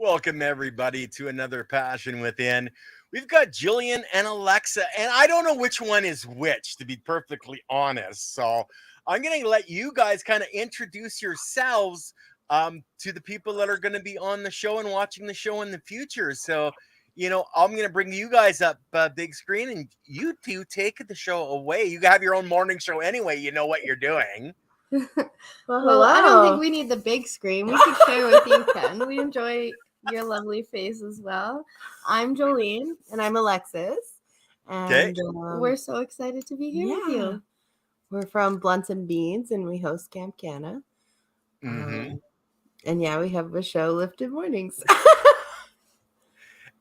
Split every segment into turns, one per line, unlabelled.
Welcome, everybody, to another Passion Within. We've got Jillian and Alexa, and I don't know which one is which, to be perfectly honest. So I'm going to let you guys kind of introduce yourselves to the people that are going to be on the show and watching the show in the future. So, I'm going to bring you guys up big screen, and you two take the show away. You have your own morning show anyway. You know what you're doing.
Well, I don't think we need the big screen. We could share with you, Ken. We enjoy your lovely face as well. I'm Jolene.
And I'm Alexis.
Okay.
And
we're so excited to be here with you.
We're from Blunts and Beans, and we host CampCanna.
Mm-hmm.
And yeah, we have a show, Lifted Mornings.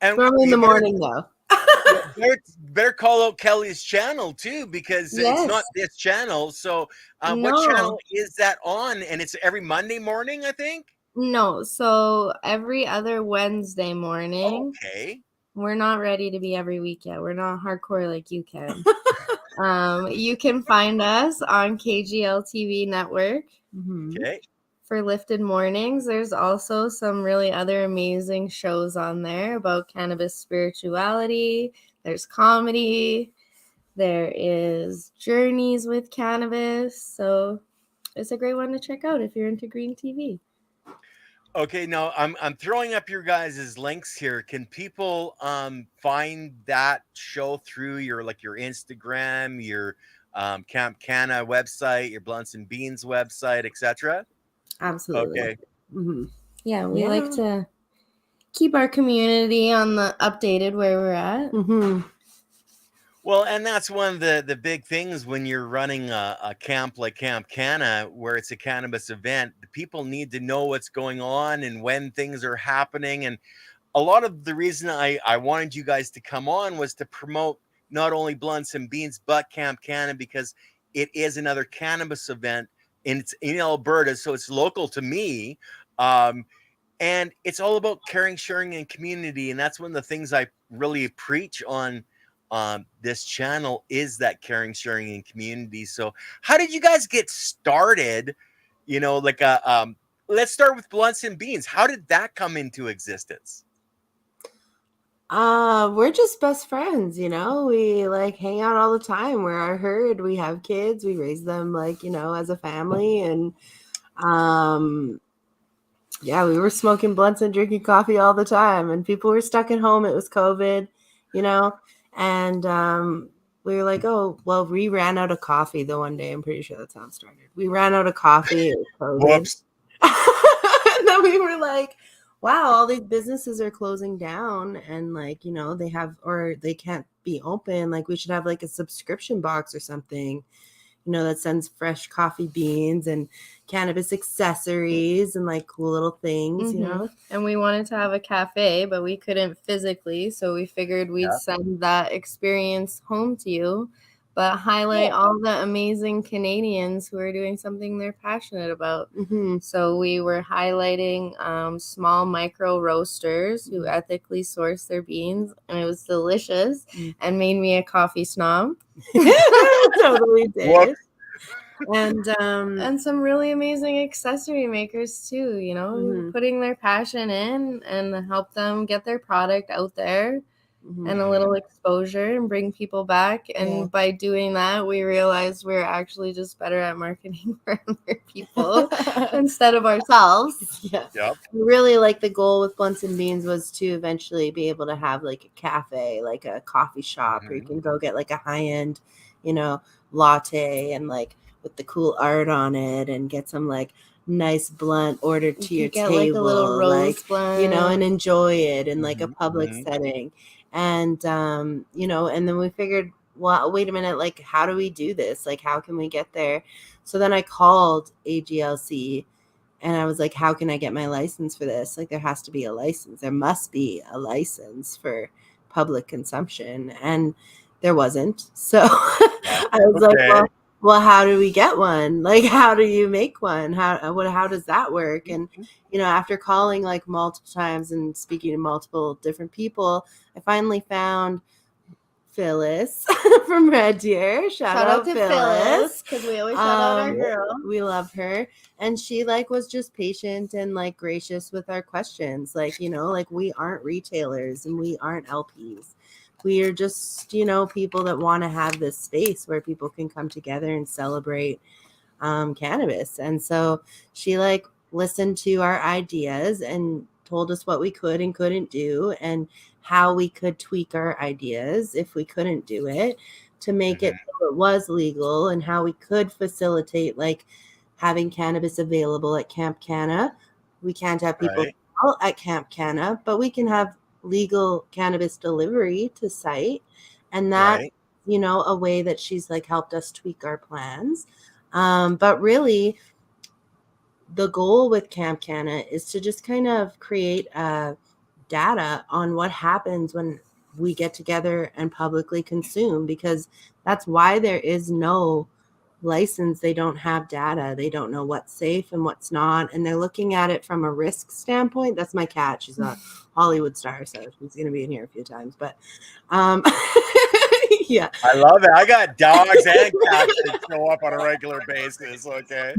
And
normally in the morning, though.
better call out Kelly's channel too, because it's not this channel. So what channel is that on? And it's every Monday morning, I think?
No, so every other Wednesday morning.
Okay.
We're not ready to be every week yet. We're not hardcore like you can. You can find us on KGL TV Network.
Okay.
For Lifted Mornings. There's also some really other amazing shows on there about cannabis spirituality. There's comedy. There is journeys with cannabis. So it's a great one to check out if you're into green TV.
Okay, now I'm throwing up your guys' links here. Can people find that show through your Instagram, your CampCanna website, your Blunts and Beans website, etc.?
Absolutely.
Okay.
Mm-hmm.
Yeah, we like to keep our community on the updated where we're at.
Mm-hmm.
Well, and that's one of the big things when you're running a camp like CampCanna, where it's a cannabis event. The people need to know what's going on and when things are happening. And a lot of the reason I wanted you guys to come on was to promote not only Blunts and Beans, but CampCanna, because it is another cannabis event. And it's in Alberta, so it's local to me. And it's all about caring, sharing, and community. And that's one of the things I really preach on this channel is that caring, sharing, and community. So how did you guys get started? Let's start with Blunts and Beans. How did that come into existence?
We're just best friends, we hang out all the time. We're our herd. We have kids. We raise them as a family. And we were smoking blunts and drinking coffee all the time. And people were stuck at home. It was COVID, and we were like, oh, well, we ran out of coffee the one day. I'm pretty sure that's how it started. We ran out of coffee. It was COVID.
Whoops.
And then we were like, wow, all these businesses are closing down and they can't be open. Like we should have a subscription box or something, that sends fresh coffee beans and cannabis accessories and cool little things,
And we wanted to have a cafe, but we couldn't physically. So we figured we'd send that experience home to you, but highlight all the amazing Canadians who are doing something they're passionate about. So we were highlighting small micro roasters who ethically source their beans, and it was delicious and made me a coffee snob.
Totally did.
And some really amazing accessory makers too, putting their passion in and help them get their product out there. And a little exposure and bring people back. And by doing that, we realized we're actually just better at marketing for other people instead of ourselves.
Yeah. Really, the goal with Blunts and Beans was to eventually be able to have a cafe, a coffee shop where you can go get a high-end, latte and with the cool art on it and get some nice blunt ordered to your table,
a little rose blunt,
and enjoy it in a public setting. And and then we figured, well, wait a minute, how do we do this? How can we get there? So then I called AGLC and I was like, how can I get my license for this? There has to be a license. There must be a license for public consumption. And there wasn't. So I was like, well, how do we get one? How do you make one? How does that work? And, after calling multiple times and speaking to multiple different people, I finally found Phyllis from Red Deer. Shout out
to
Phyllis,
because we always shout out our girl.
We love her, and she like was just patient and like gracious with our questions. Like, you know, like we aren't retailers and we aren't LPs. We are just, you know, people that want to have this space where people can come together and celebrate cannabis. And so she like listened to our ideas and told us what we could and couldn't do and how we could tweak our ideas if we couldn't do it to make it so it was legal, and how we could facilitate like having cannabis available at CampCanna. We can't have people out at CampCanna, but we can have legal cannabis delivery to site, and that you know, a way that she's like helped us tweak our plans. But really the goal with CampCanna is to just kind of create data on what happens when we get together and publicly consume, because that's why there is no license. They don't have data. They don't know what's safe and what's not. And they're looking at it from a risk standpoint. That's my cat. She's a Hollywood star, so she's going to be in here a few times. But yeah.
I love it. I got dogs and cats that show up on a regular basis. Okay.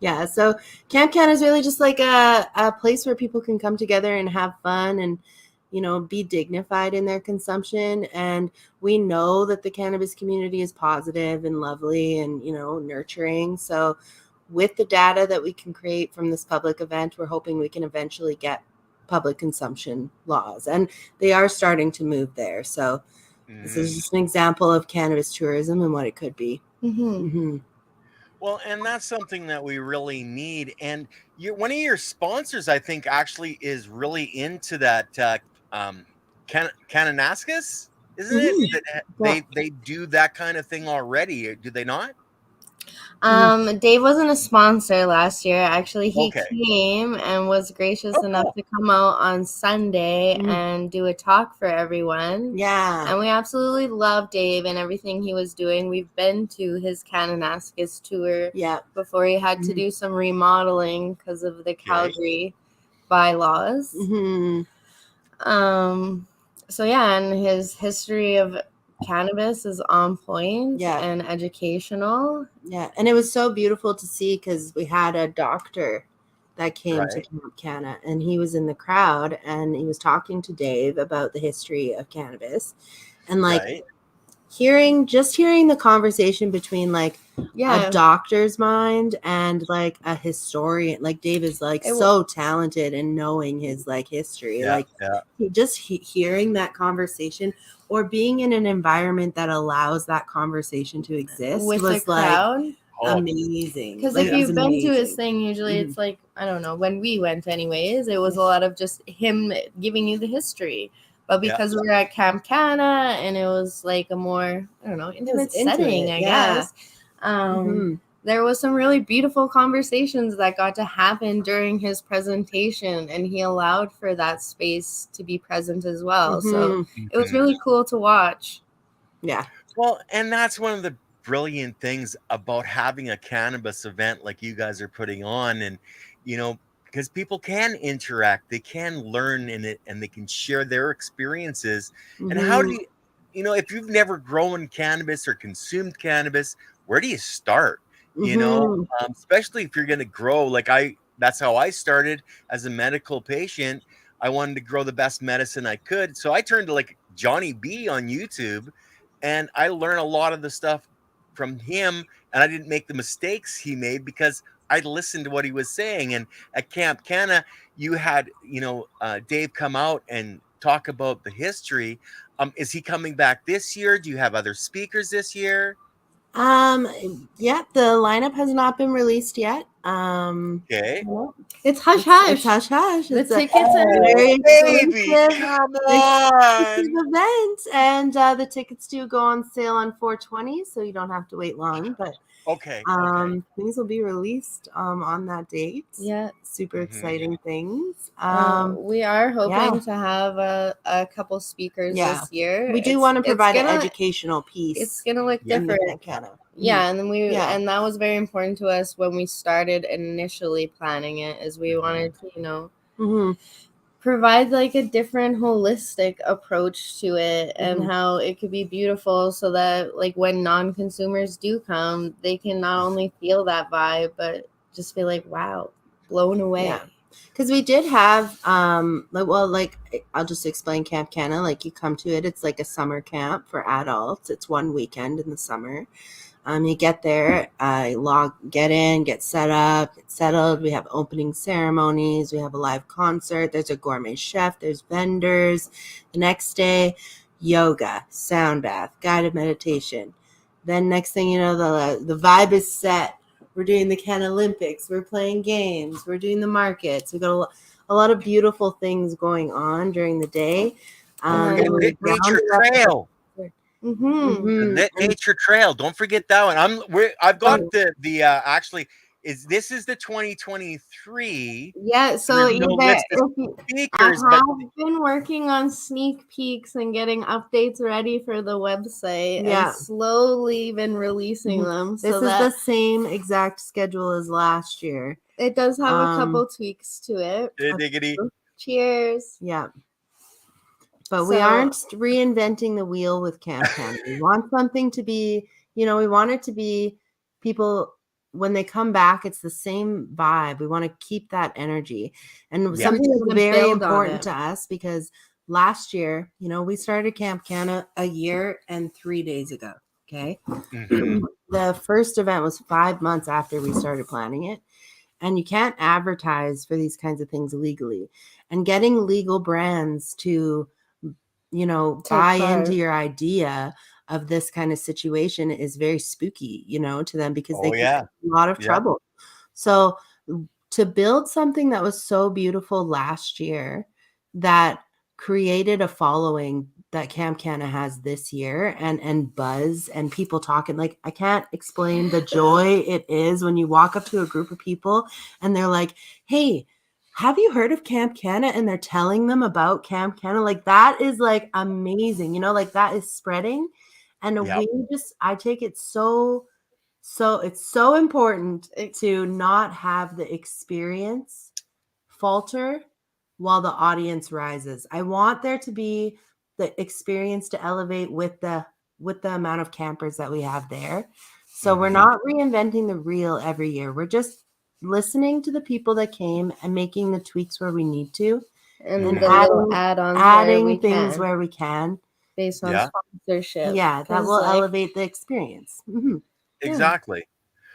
Yeah. So CampCanna is really just like a place where people can come together and have fun and, you know, be dignified in their consumption. And we know that the cannabis community is positive and lovely and, you know, nurturing. So with the data that we can create from this public event, we're hoping we can eventually get public consumption laws, and they are starting to move there. So this is just an example of cannabis tourism and what it could be.
Well, and that's something that we really need. And one of your sponsors, I think, actually is really into that Cananascus, isn't it? They do that kind of thing already, do they not?
Dave wasn't a sponsor last year. Actually, he came and was gracious enough to come out on Sunday and do a talk for everyone.
Yeah.
And we absolutely love Dave and everything he was doing. We've been to his Cananascus tour before he had to do some remodeling because of the Calgary bylaws. So yeah, and his history of cannabis is on point and educational.
Yeah, and it was so beautiful to see because we had a doctor that came to CampCanna, and he was in the crowd, and he was talking to Dave about the history of cannabis, and like hearing the conversation between like a doctor's mind and like a historian. Like Dave is like so talented in knowing his like history. Just hearing that conversation or being in an environment that allows that conversation to exist
with
was
the crowd.
Amazing.
Because if you've been to his thing, usually it's like, I don't know, when we went anyways, it was a lot of just him giving you the history. But because we were at CampCanna and it was like a more, I don't know, intimate setting, I guess, there was some really beautiful conversations that got to happen during his presentation, and he allowed for that space to be present as well. So it was really cool to watch.
Yeah.
Well, and that's one of the brilliant things about having a cannabis event like you guys are putting on, and, you know, because people can interact, they can learn in it, and they can share their experiences. And how do you know, if you've never grown cannabis or consumed cannabis, where do you start? You know, especially if you're going to grow, like that's how I started as a medical patient. I wanted to grow the best medicine I could. So I turned to like Johnny B on YouTube, and I learned a lot of the stuff from him, and I didn't make the mistakes he made because I listened to what he was saying. And at CampCanna, you had, you know, Dave come out and talk about the history. Is he coming back this year? Do you have other speakers this year?
Yeah, the lineup has not been released yet.
It's hush hush.
It's hush hush.
The
It's
tickets are
very
baby. Come on.
event, and the tickets do go on sale on 4/20, so you don't have to wait long. But things will be released on that date.
Yeah,
super exciting things.
We are hoping to have a couple speakers this year.
We do want to provide an educational piece.
It's gonna look different. And then and that was very important to us when we started initially planning it, is we wanted to, you know, provide like a different holistic approach to it, and how it could be beautiful, so that like when non-consumers do come, they can not only feel that vibe but just feel like, wow, blown away.
Yeah. Because we did have like I'll just explain CampCanna. Like, you come to it, it's like a summer camp for adults. It's one weekend in the summer. You get there, get in, get set up, get settled. We have opening ceremonies. We have a live concert. There's a gourmet chef. There's vendors. The next day, yoga, sound bath, guided meditation. Then next thing you know, the vibe is set. We're doing the Canna Olympics. We're playing games. We're doing the markets. We've got a lot of beautiful things going on during the day.
Nature trail.
Mm-hmm.
Nature trail. Don't forget that one. I've got the actually this is the 2023.
Yeah, so
no speakers,
I have been working on sneak peeks and getting updates ready for the website, and slowly been releasing them.
This is the same exact schedule as last year.
It does have a couple tweaks to it.
Diggity.
Cheers.
Yeah. But we aren't reinventing the wheel with CampCanna. We want something to be, we want it to be people, when they come back, it's the same vibe. We want to keep that energy. And something that's very important to us, because last year, we started CampCanna a year and 3 days ago. Okay. The first event was 5 months after we started planning it. And you can't advertise for these kinds of things legally. And getting legal brands to buy into your idea of this kind of situation is very spooky, to them, because they get a lot of trouble. So to build something that was so beautiful last year, that created a following that CampCanna has this year, and buzz and people talking, like, I can't explain the joy it is when you walk up to a group of people and they're like, hey, have you heard of CampCanna? And they're telling them about CampCanna. Like, that is like amazing, like that is spreading. And I take it so it's so important to not have the experience falter while the audience rises. I want there to be the experience to elevate with the amount of campers that we have there. So we're not reinventing the wheel every year. We're just listening to the people that came and making the tweaks where we need to,
and
adding things where we can
based on sponsorship.
Yeah, that will elevate the experience.
Exactly.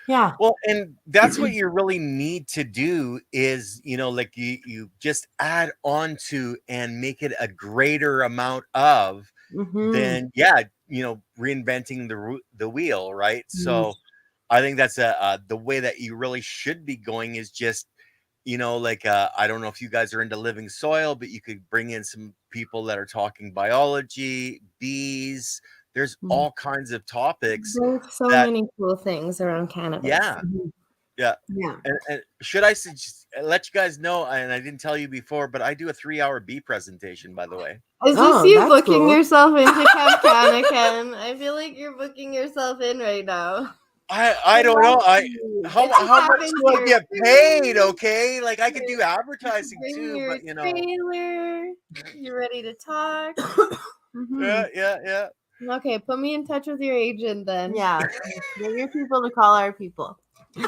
Yeah.
Well, and that's what you really need to do is, like you just add on to and make it a greater amount of than, reinventing the wheel, right? So I think that's the way that you really should be going, is just, I don't know if you guys are into living soil, but you could bring in some people that are talking biology, bees. There's all kinds of topics.
There's so many cool things around cannabis.
Yeah. And should I let you guys know, and I didn't tell you before, but I do a 3-hour bee presentation, by the way.
Is this you booking yourself into CampCanna, Ken? I feel like you're booking yourself in right now.
I don't know. How much do I get paid? Okay, like I could do advertising too, but
trailer. You're ready to talk.
Yeah.
Okay, put me in touch with your agent then.
Yeah, get your people to call our people.
Okay,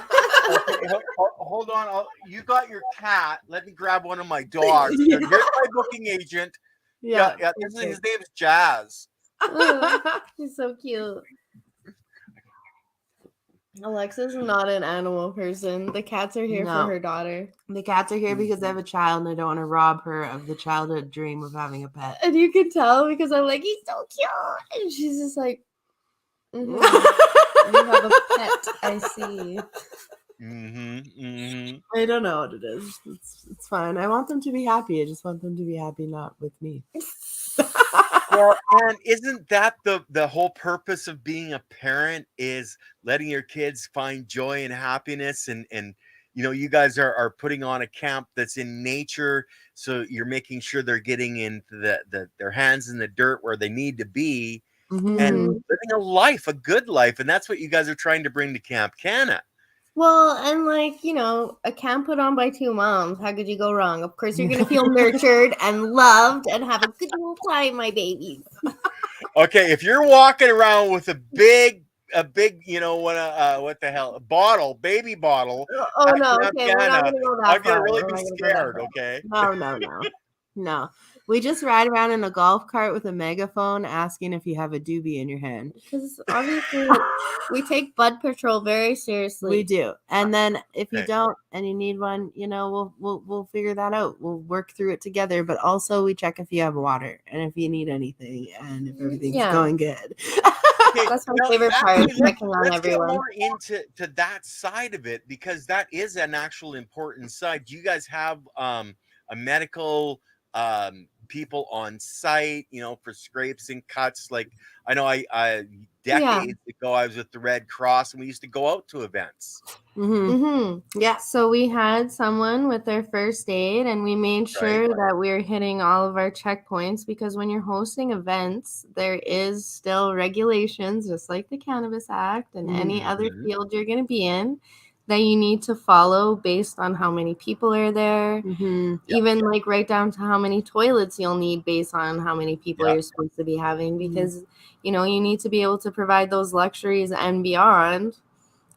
hold on. You got your cat. Let me grab one of my dogs. Here's my booking agent. Yeah. His name is Jazz.
He's so cute. Alexa's not an animal person. The cats are here for her daughter.
The cats are here because they have a child and I don't want to rob her of the childhood dream of having a pet.
And you can tell because I'm like, he's so cute. And she's just like, you have a pet, I see.
I don't know what it is. It's fine. I want them to be happy. I just want them to be happy, not with me.
Well, and isn't that the whole purpose of being a parent, is letting your kids find joy and happiness, and you guys are putting on a camp that's in nature, so you're making sure they're getting into their hands in the dirt where they need to be, and living a good life, and that's what you guys are trying to bring to CampCanna.
Well, and like, a camp put on by two moms. How could you go wrong? Of course, you're going to feel nurtured and loved and have a good old time, my babies.
Okay, if you're walking around with a big, what the hell, a bottle, baby bottle
Oh,
at
no.
Camp
Okay, we're not
Canna,
going to go
I'm
that
gonna
far.
really
We're
be
not gonna go that
scared.
far.
Okay.
No. We just ride around in a golf cart with a megaphone asking if you have a doobie in your hand.
Because obviously, we take bud patrol very seriously.
We do. And then if you don't and you need one, we'll figure that out. We'll work through it together. But also we check if you have water and if you need anything and if everything's going good.
Okay,
that's my favorite part. Checking on
let's
everyone.
get more into that side of it, because that is an actual important side. Do you guys have a medical people on site, for scrapes and cuts? Like, I know I decades ago I was with the Red Cross and we used to go out to events.
Yeah.
So we had someone with their first aid, and we made sure that we were hitting all of our checkpoints, because when you're hosting events, there is still regulations, just like the Cannabis Act and any other field you're going to be in, that you need to follow based on how many people are there. Even like right down to how many toilets you'll need based on how many people you're supposed to be having, because you need to be able to provide those luxuries and beyond,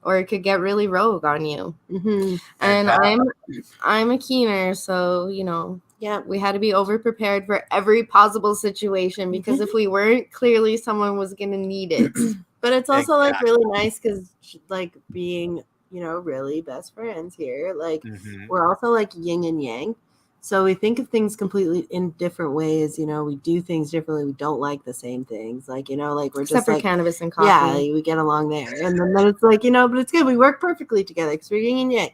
or it could get really rogue on you. And I'm a keener, so we had to be over prepared for every possible situation, because if we weren't, clearly someone was gonna need it.
But it's also like really nice because like being really best friends here, like we're also like yin and yang. So we think of things completely in different ways. We do things differently. We don't like the same things. Like, like we're
except
just
for
like
cannabis and coffee.
Yeah, we get along there. And then it's like, but it's good. We work perfectly together because we're yin and yang.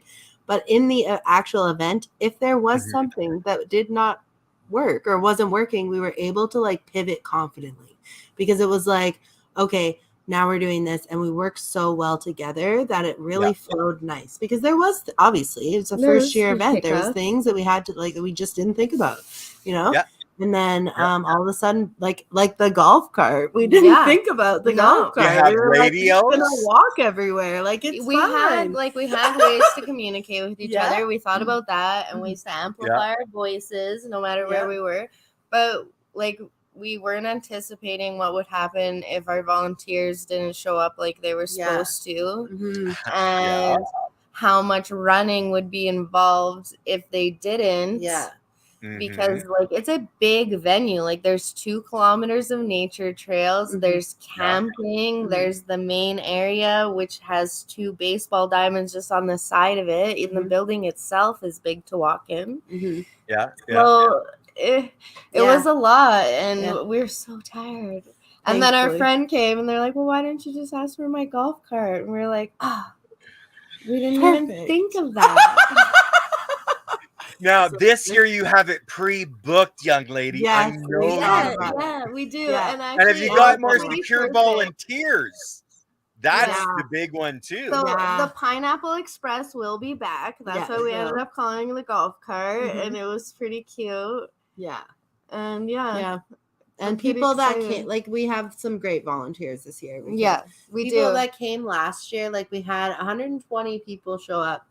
But in the actual event, if there was something that did not work or wasn't working, we were able to like pivot confidently, because it was like, okay, now we're doing this, and we worked so well together that it really flowed nice, because there was obviously it's a first year event. There was things that we had to like that we just didn't think about, And then all of a sudden, like the golf cart, we didn't think about the golf cart.
You have
we were
radios?
Like, gonna walk everywhere. Like
we had ways to communicate with each other. We thought about that and ways to amplify our voices no matter where we were. But like we weren't anticipating what would happen if our volunteers didn't show up like they were supposed to. And how much running would be involved if they didn't. Because like it's a big venue. Like there's 2 kilometers of nature trails, there's camping, there's the main area which has 2 baseball diamonds just on the side of it. Even the building itself is big to walk in. So it was a lot, and we were so tired. And then our friend came and they're like, well, why didn't you just ask for my golf cart? And we are like, we didn't even think of that.
Now, this year you have it pre-booked, young lady.
Yes,
I know
we do.
Yeah.
And
have you got more secure volunteers? That's the big one too.
So the Pineapple Express will be back. That's why we ended up calling the golf cart, and it was pretty cute. And
and people that came, like we have some great volunteers this year.
We
people
do.
that came last year, like we had 120 people show up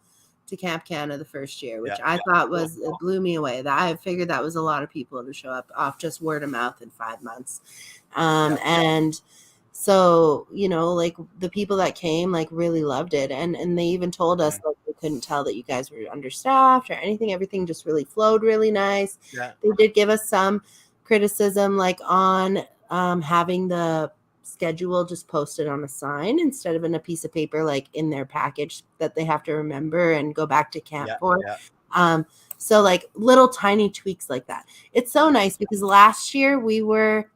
to CampCanna the first year, which I thought it blew me away. That I figured that was a lot of people to show up off just word of mouth in 5 months. And so, like the people that came like really loved it. And they even told us like they couldn't tell that you guys were understaffed or anything. Everything just really flowed really nice. They did give us some criticism like on having the schedule just posted on a sign instead of in a piece of paper like in their package that they have to remember and go back to camp for. So like little tiny tweaks like that. It's so nice because last year we were,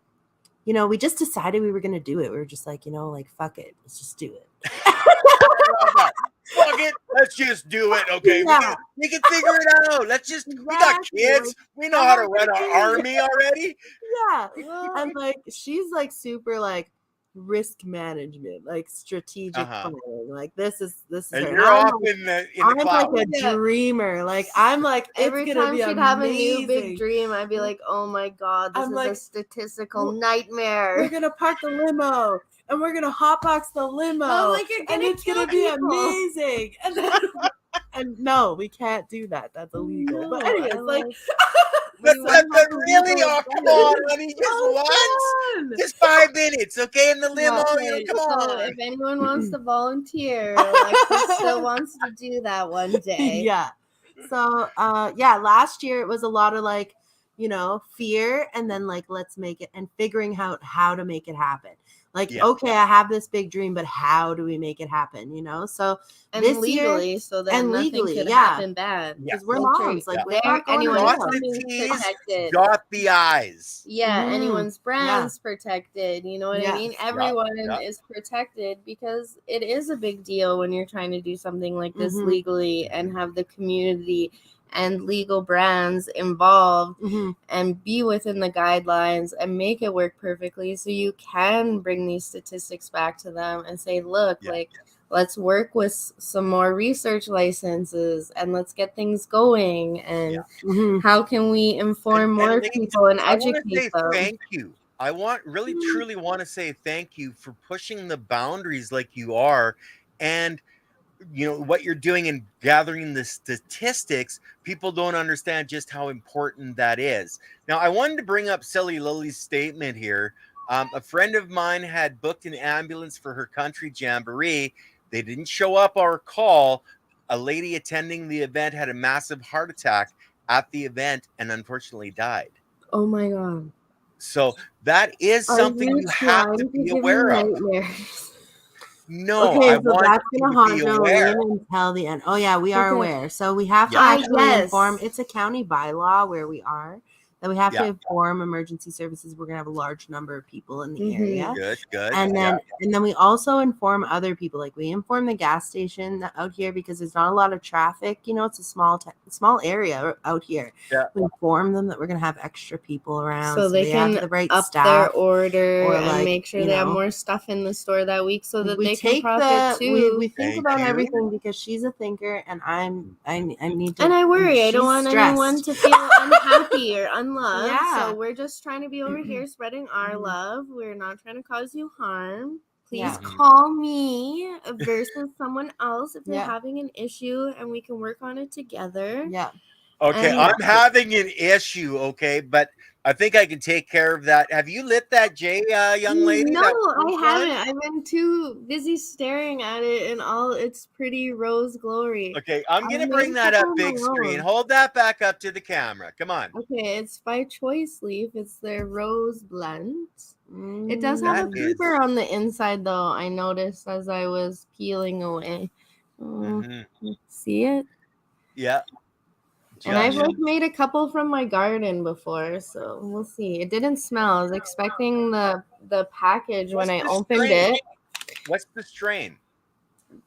we just decided we were going to do it. We were just like, like fuck it, let's just do it.
Fuck it, let's just do it. Okay, we can figure it out. Let's just we got kids. We know how to run an army already.
And like she's like super like risk management, like strategic planning. Like this is
and you're off in the clouds.
Like a dreamer. Like I'm like
every time she'd have a new big dream, I'd be like, oh my god, this is a statistical nightmare.
We're gonna park the limo and we're gonna hotbox the limo,
like you're
and it's gonna be amazing. And then, and no, we can't do that. That's illegal.
No,
but anyways, like.
But really,
people
come on, honey, just once, just 5 minutes, okay? In the limo,
Okay,
come
so
on.
if anyone wants to volunteer, Alexis still wants to do that one day.
Yeah. So last year it was a lot of like, fear, and then like let's make it, and figuring out how to make it happen. Like, okay, I have this big dream, but how do we make it happen? So
and
this
legally,
year,
so that
and
nothing
legally,
could happen bad.
Because we're moms, like we're not going
anyone's
to
T's, protected.
Dot the I's.
Yeah, anyone's brand's protected. You know what I mean? Everyone is protected, because it is a big deal when you're trying to do something like this legally and have the community and legal brands involved and be within the guidelines and make it work perfectly, so you can bring these statistics back to them and say, look, like, let's work with some more research licenses and let's get things going. And how can we inform more people and educate them?
Thank you. I truly want to say thank you for pushing the boundaries like you are, and what you're doing in gathering the statistics. People don't understand just how important that is. Now, I wanted to bring up Silly Lily's statement here. A friend of mine had booked an ambulance for her country jamboree. They didn't show up our call. A lady attending the event had a massive heart attack at the event and unfortunately died.
Oh my God.
So that is something you have to be aware of. No,
okay,
I want
that's gonna
you to be
haunt
aware
until the end. Oh yeah, we are aware. So we have to actually inform. It's a county bylaw where we are that we have to inform emergency services. We're gonna have a large number of people in the area.
Good.
And then we also inform other people. Like we inform the gas station out here because there's not a lot of traffic. It's a small area out here.
Yeah.
We inform them that we're gonna have extra people around,
so they can
have the right
up
staff,
their order
or
and make sure they have more stuff in the store that week, so that they can
take
profit too.
We think about everything, because she's a thinker and I need to.
And I worry. I don't want anyone to feel unhappy or unloved.
Yeah.
So we're just trying to be over here spreading our love. We're not trying to cause you harm. Please call me versus someone else if you're having an issue, and we can work on it together.
Yeah.
Okay, I'm having an issue, okay, but I think I can take care of that. Have you lit that J, young lady?
No, I haven't. I've been too busy staring at it in all its pretty rose glory.
Okay, I'm going to bring that up big screen. Hold that back up to the camera. Come on.
Okay, it's by Choice Leaf. It's their rose blend. It does have a paper on the inside, though, I noticed as I was peeling away. See it? Yeah. And I've made a couple from my garden before, so we'll see. It didn't smell. I was expecting the package when I opened it.
What's the strain?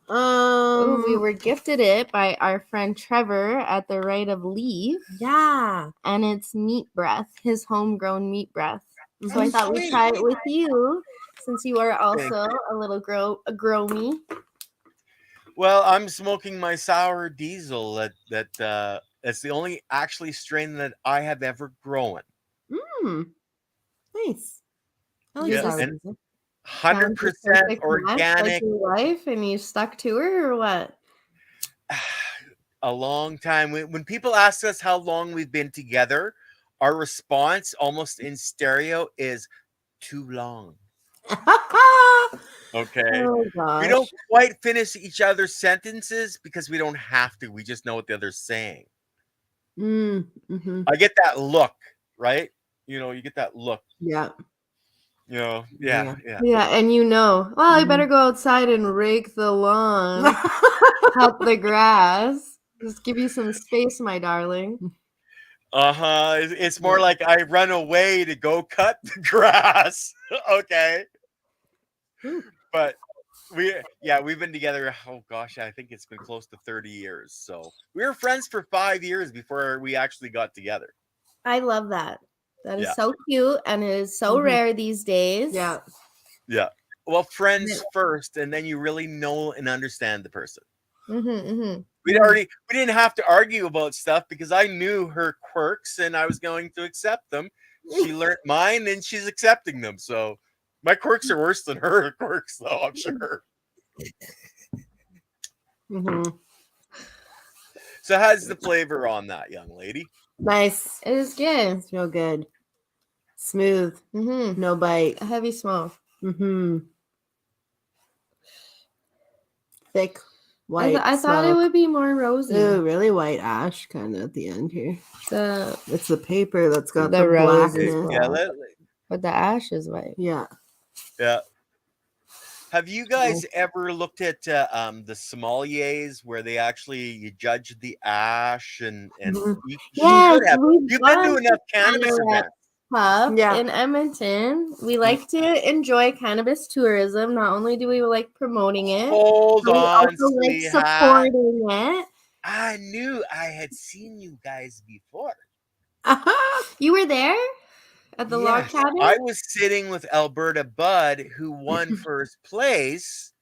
We were gifted it by our friend Trevor at the Right of Leaf.
Yeah.
And it's Meat Breath, his homegrown Meat Breath. So I thought we'd try it with you, since you are also a little grow-me.
Well, I'm smoking my sour diesel. That's the only actually strain that I have ever grown.
Nice.
I like sour diesel.
100% organic.
Like your wife, and you stuck to her, or what?
A long time. When people ask us how long we've been together, our response, almost in stereo, is too long. Okay.
Oh, gosh.
We don't quite finish each other's sentences because we don't have to. We just know what the other's saying. I get that look, right? You get that look.
Yeah.
Yeah.
Yeah, and well, I better go outside and rake the lawn, help the grass. Just give you some space, my darling.
It's more like I run away to go cut the grass. Okay. But we've been together. Oh gosh, I think it's been close to 30 years. So we were friends for 5 years before we actually got together.
I love that. That is so cute, and it is so rare these days.
Yeah.
Yeah. Well, friends first, and then you really know and understand the person. We didn't have to argue about stuff because I knew her quirks and I was going to accept them. She learned mine and she's accepting them. So My quirks are worse than her quirks, though, I'm sure.
Mm-hmm.
So how's the flavor on that, young lady?
Nice.
It is good.
It's real good. Smooth.
Mm-hmm.
No bite.
A heavy smoke.
Mm-hmm. Thick white
I thought it
smoke.
would be more rosy.
Ooh, really white ash kind of at the end here. It's the paper that's got
The
the
rose
blackness.
is black. But the ash is white.
Yeah.
Yeah. Have you guys ever looked at the sommeliers where they actually you judge the ash and you
Yes,
should have. You've been to enough cannabis events.
Pub in Edmonton. We like to enjoy cannabis tourism. Not only do we like promoting it,
Hold
but we
on,
also like
sweetheart.
supporting it.
I knew I had seen you guys before.
You were there at the log cabin?
I was sitting with Alberta Bud, who won first place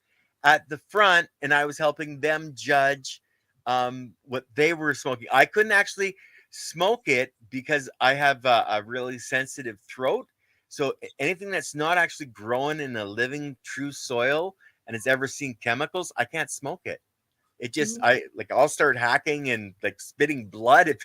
at the front, and I was helping them judge what they were smoking. I couldn't actually smoke it because I have a really sensitive throat. So anything that's not actually growing in a living true soil and has ever seen chemicals, I can't smoke it. It just I'll start hacking and like spitting blood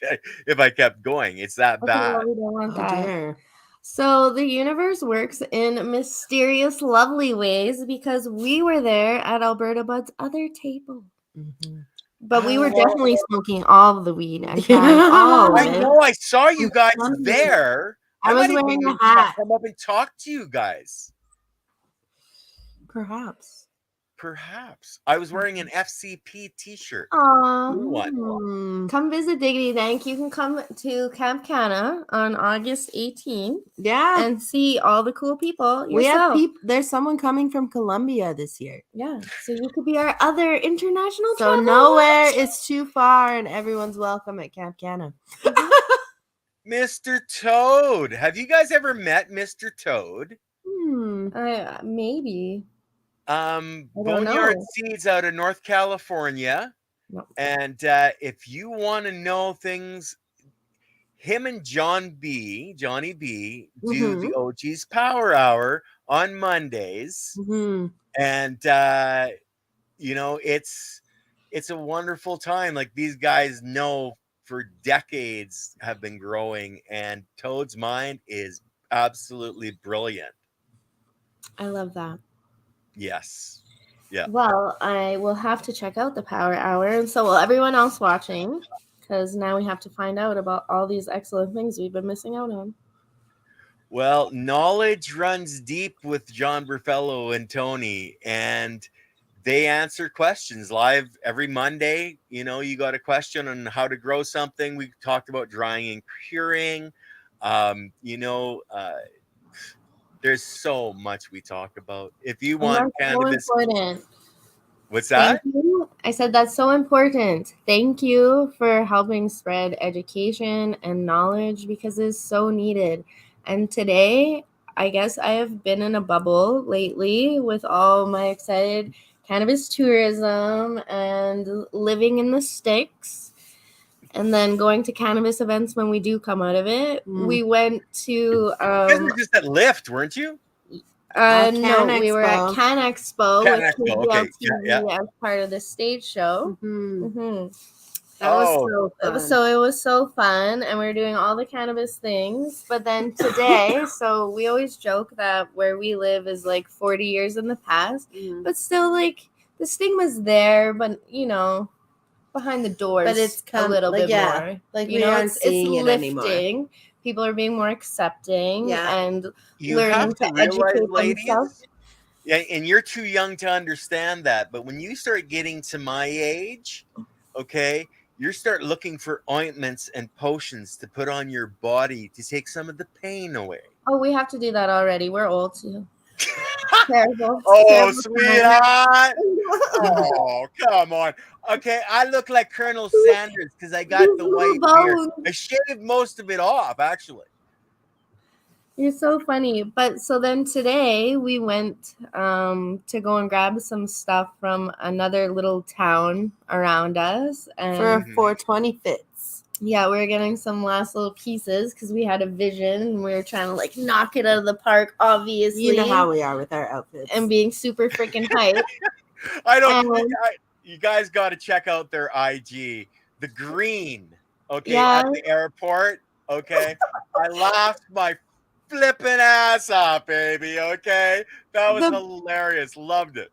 if I kept going. It's that bad.
Well, we don't want that. So the universe works in mysterious, lovely ways because we were there at Alberta Bud's other table.
Mm-hmm.
But we were definitely smoking all the weed and trying all of it.
I know. I saw you guys there.
I was wearing a hat.
Come up and talk to you guys.
Perhaps.
I was wearing an FCP t-shirt.
Aww. Come visit Diggity Dank. You can come to CampCanna on August 18th.
Yeah.
And see all the cool people yourself.
We have there's someone coming from Colombia this year.
Yeah. So you could be our other international
So nowhere is too far and everyone's welcome at CampCanna.
Mr. Toad. Have you guys ever met Mr. Toad?
Maybe.
Boneyard Seeds out of North California.
No.
And if you want to know things, him and Johnny B do the OG's Power Hour on Mondays. And it's a wonderful time. Like these guys know for decades have been growing, and Toad's mind is absolutely brilliant.
I love that.
Yes. Yeah.
Well, I will have to check out the Power Hour, and so will everyone else watching, because now we have to find out about all these excellent things we've been missing out on.
Well, knowledge runs deep with John Burfello and Tony, and they answer questions live every Monday. You know, you got a question on how to grow something. We talked about drying and curing. There's so much we talk about. If you want cannabis,
so important.
What's that?
Thank you. I said that's so important. Thank you for helping spread education and knowledge because it's so needed. And today, I guess I have been in a bubble lately with all my excited cannabis tourism and living in the sticks. And then going to cannabis events when we do come out of it. We went to
you guys were just at Lyft, weren't you?
No, we were at Canna Expo with KBLTV as part of the stage show. That was so fun. So it was so fun, and we were doing all the cannabis things. But then today, so we always joke that where we live is like 40 years in the past, but still, like the stigma's there, but you know, behind the doors,
but it's
a little bit more.
Like you know, it's lifting.
Anymore. People are being more accepting and
you
learning
have to
educate
ladies,
themselves.
Yeah, and you're too young to understand that. But when you start getting to my age, okay, you start looking for ointments and potions to put on your body to take some of the pain away.
Oh, we have to do that already. We're old too.
Terrible. Sweetheart. Oh, come on. Okay, I look like Colonel Sanders because I got the white beard. I shaved most of it off, actually.
You're so funny. But so then today we went to go and grab some stuff from another little town around us. And
for 420 fits.
Yeah, we were getting some last little pieces because we had a vision and we were trying to like knock it out of the park, obviously.
You know how we are with our outfits.
And being super freaking hype.
I don't. You guys got to check out their IG. The green, okay, at the airport. Okay, I laughed my flipping ass off, baby. Okay, that was hilarious. Loved it.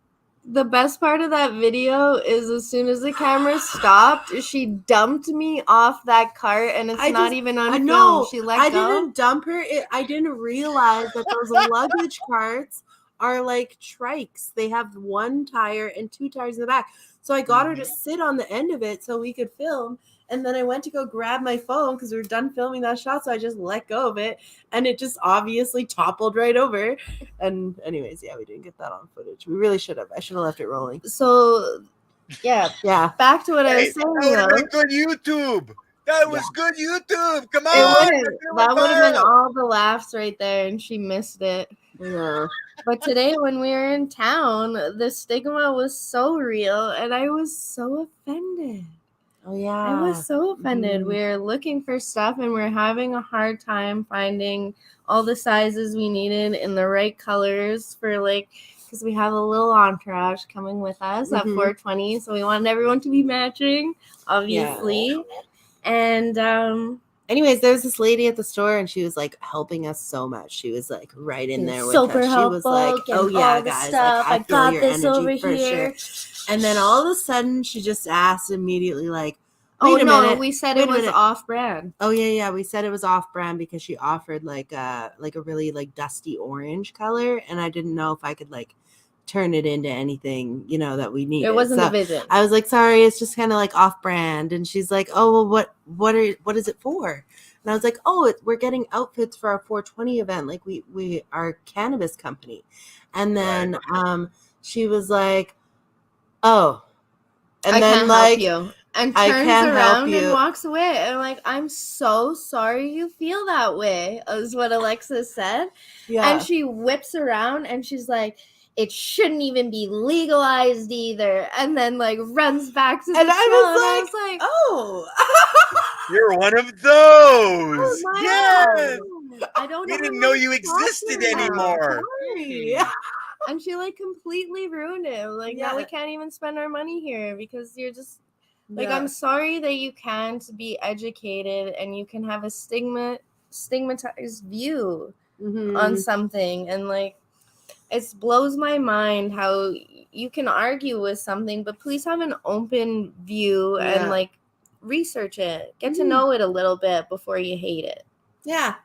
The best part of that video is as soon as the camera stopped, she dumped me off that cart, and it's not even on film. She let go.
I didn't dump her. I didn't realize that those luggage carts are like trikes. They have one tire and two tires in the back. So I got her to sit on the end of it so we could film. And then I went to go grab my phone because we were done filming that shot. So I just let go of it. And it just obviously toppled right over. And anyways, yeah, we didn't get that on footage. We really should have. I should have left it rolling.
So, yeah. Back to what I was saying.
That would have been good YouTube. That was good YouTube. Come on.
That would have been all the laughs right there. And she missed it.
Yeah.
But today when we were in town, the stigma was so real. And I was so offended.
Oh, yeah.
I was so offended. We were looking for stuff and we're having a hard time finding all the sizes we needed in the right colors for like, because we have a little entourage coming with us at 420. So we wanted everyone to be matching, obviously. Yeah. And
anyways, there was this lady at the store and she was like helping us so much. She was like right in there with us.
Super helpful.
She was like, oh yeah, guys, like, I got your this energy over for here. Sure. And then all of a sudden she just asked immediately like, wait a minute.
We said it was off-brand.
Oh yeah, we said it was off-brand because she offered like a really like dusty orange color, and I didn't know if I could like turn it into anything, you know, that we needed.
It wasn't the vision.
I was like, sorry, it's just kind of like off-brand. And she's like, oh well, what is it for? And I was like, oh, we're getting outfits for our 420 event. Like we are a cannabis company. And then she was like, oh, and
I
then
can't
like
help you. And turns around and walks away. And I'm like, I'm so sorry you feel that way, is what Alexis said. Yeah. And she whips around and she's like, it shouldn't even be legalized either. And then like runs back to the
and I was like, oh.
You're one of those.
Oh,
yes.
I don't
we didn't know you existed anymore.
Sorry.
And she like completely ruined it. Like now we can't even spend our money here because you're just like, I'm sorry that you can't be educated and you can have a stigmatized view on something. And like, it blows my mind how you can argue with something, but please have an open view and like research it. Get to know it a little bit before you hate it.
Yeah.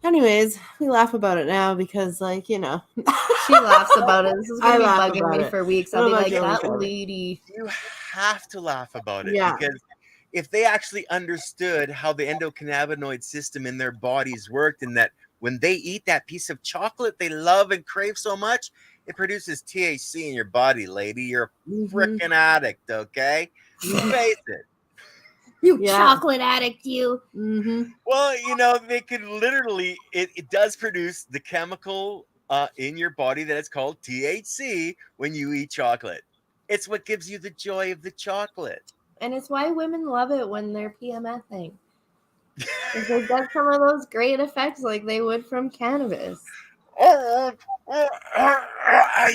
Anyways, we laugh about it now because, like, you know.
She laughs about it. This is going to be bugging me for weeks. I'll be like, that lady.
You have to laugh about it because if they actually understood how the endocannabinoid system in their bodies worked and that when they eat that piece of chocolate they love and crave so much, it produces THC in your body, lady. You're a freaking addict, okay? You face it.
You chocolate addict, you.
Well, you know, they could literally, it does produce the chemical in your body that is called THC when you eat chocolate. It's what gives you the joy of the chocolate.
And it's why women love it when they're PMSing. Because they get some of those great effects like they would from cannabis.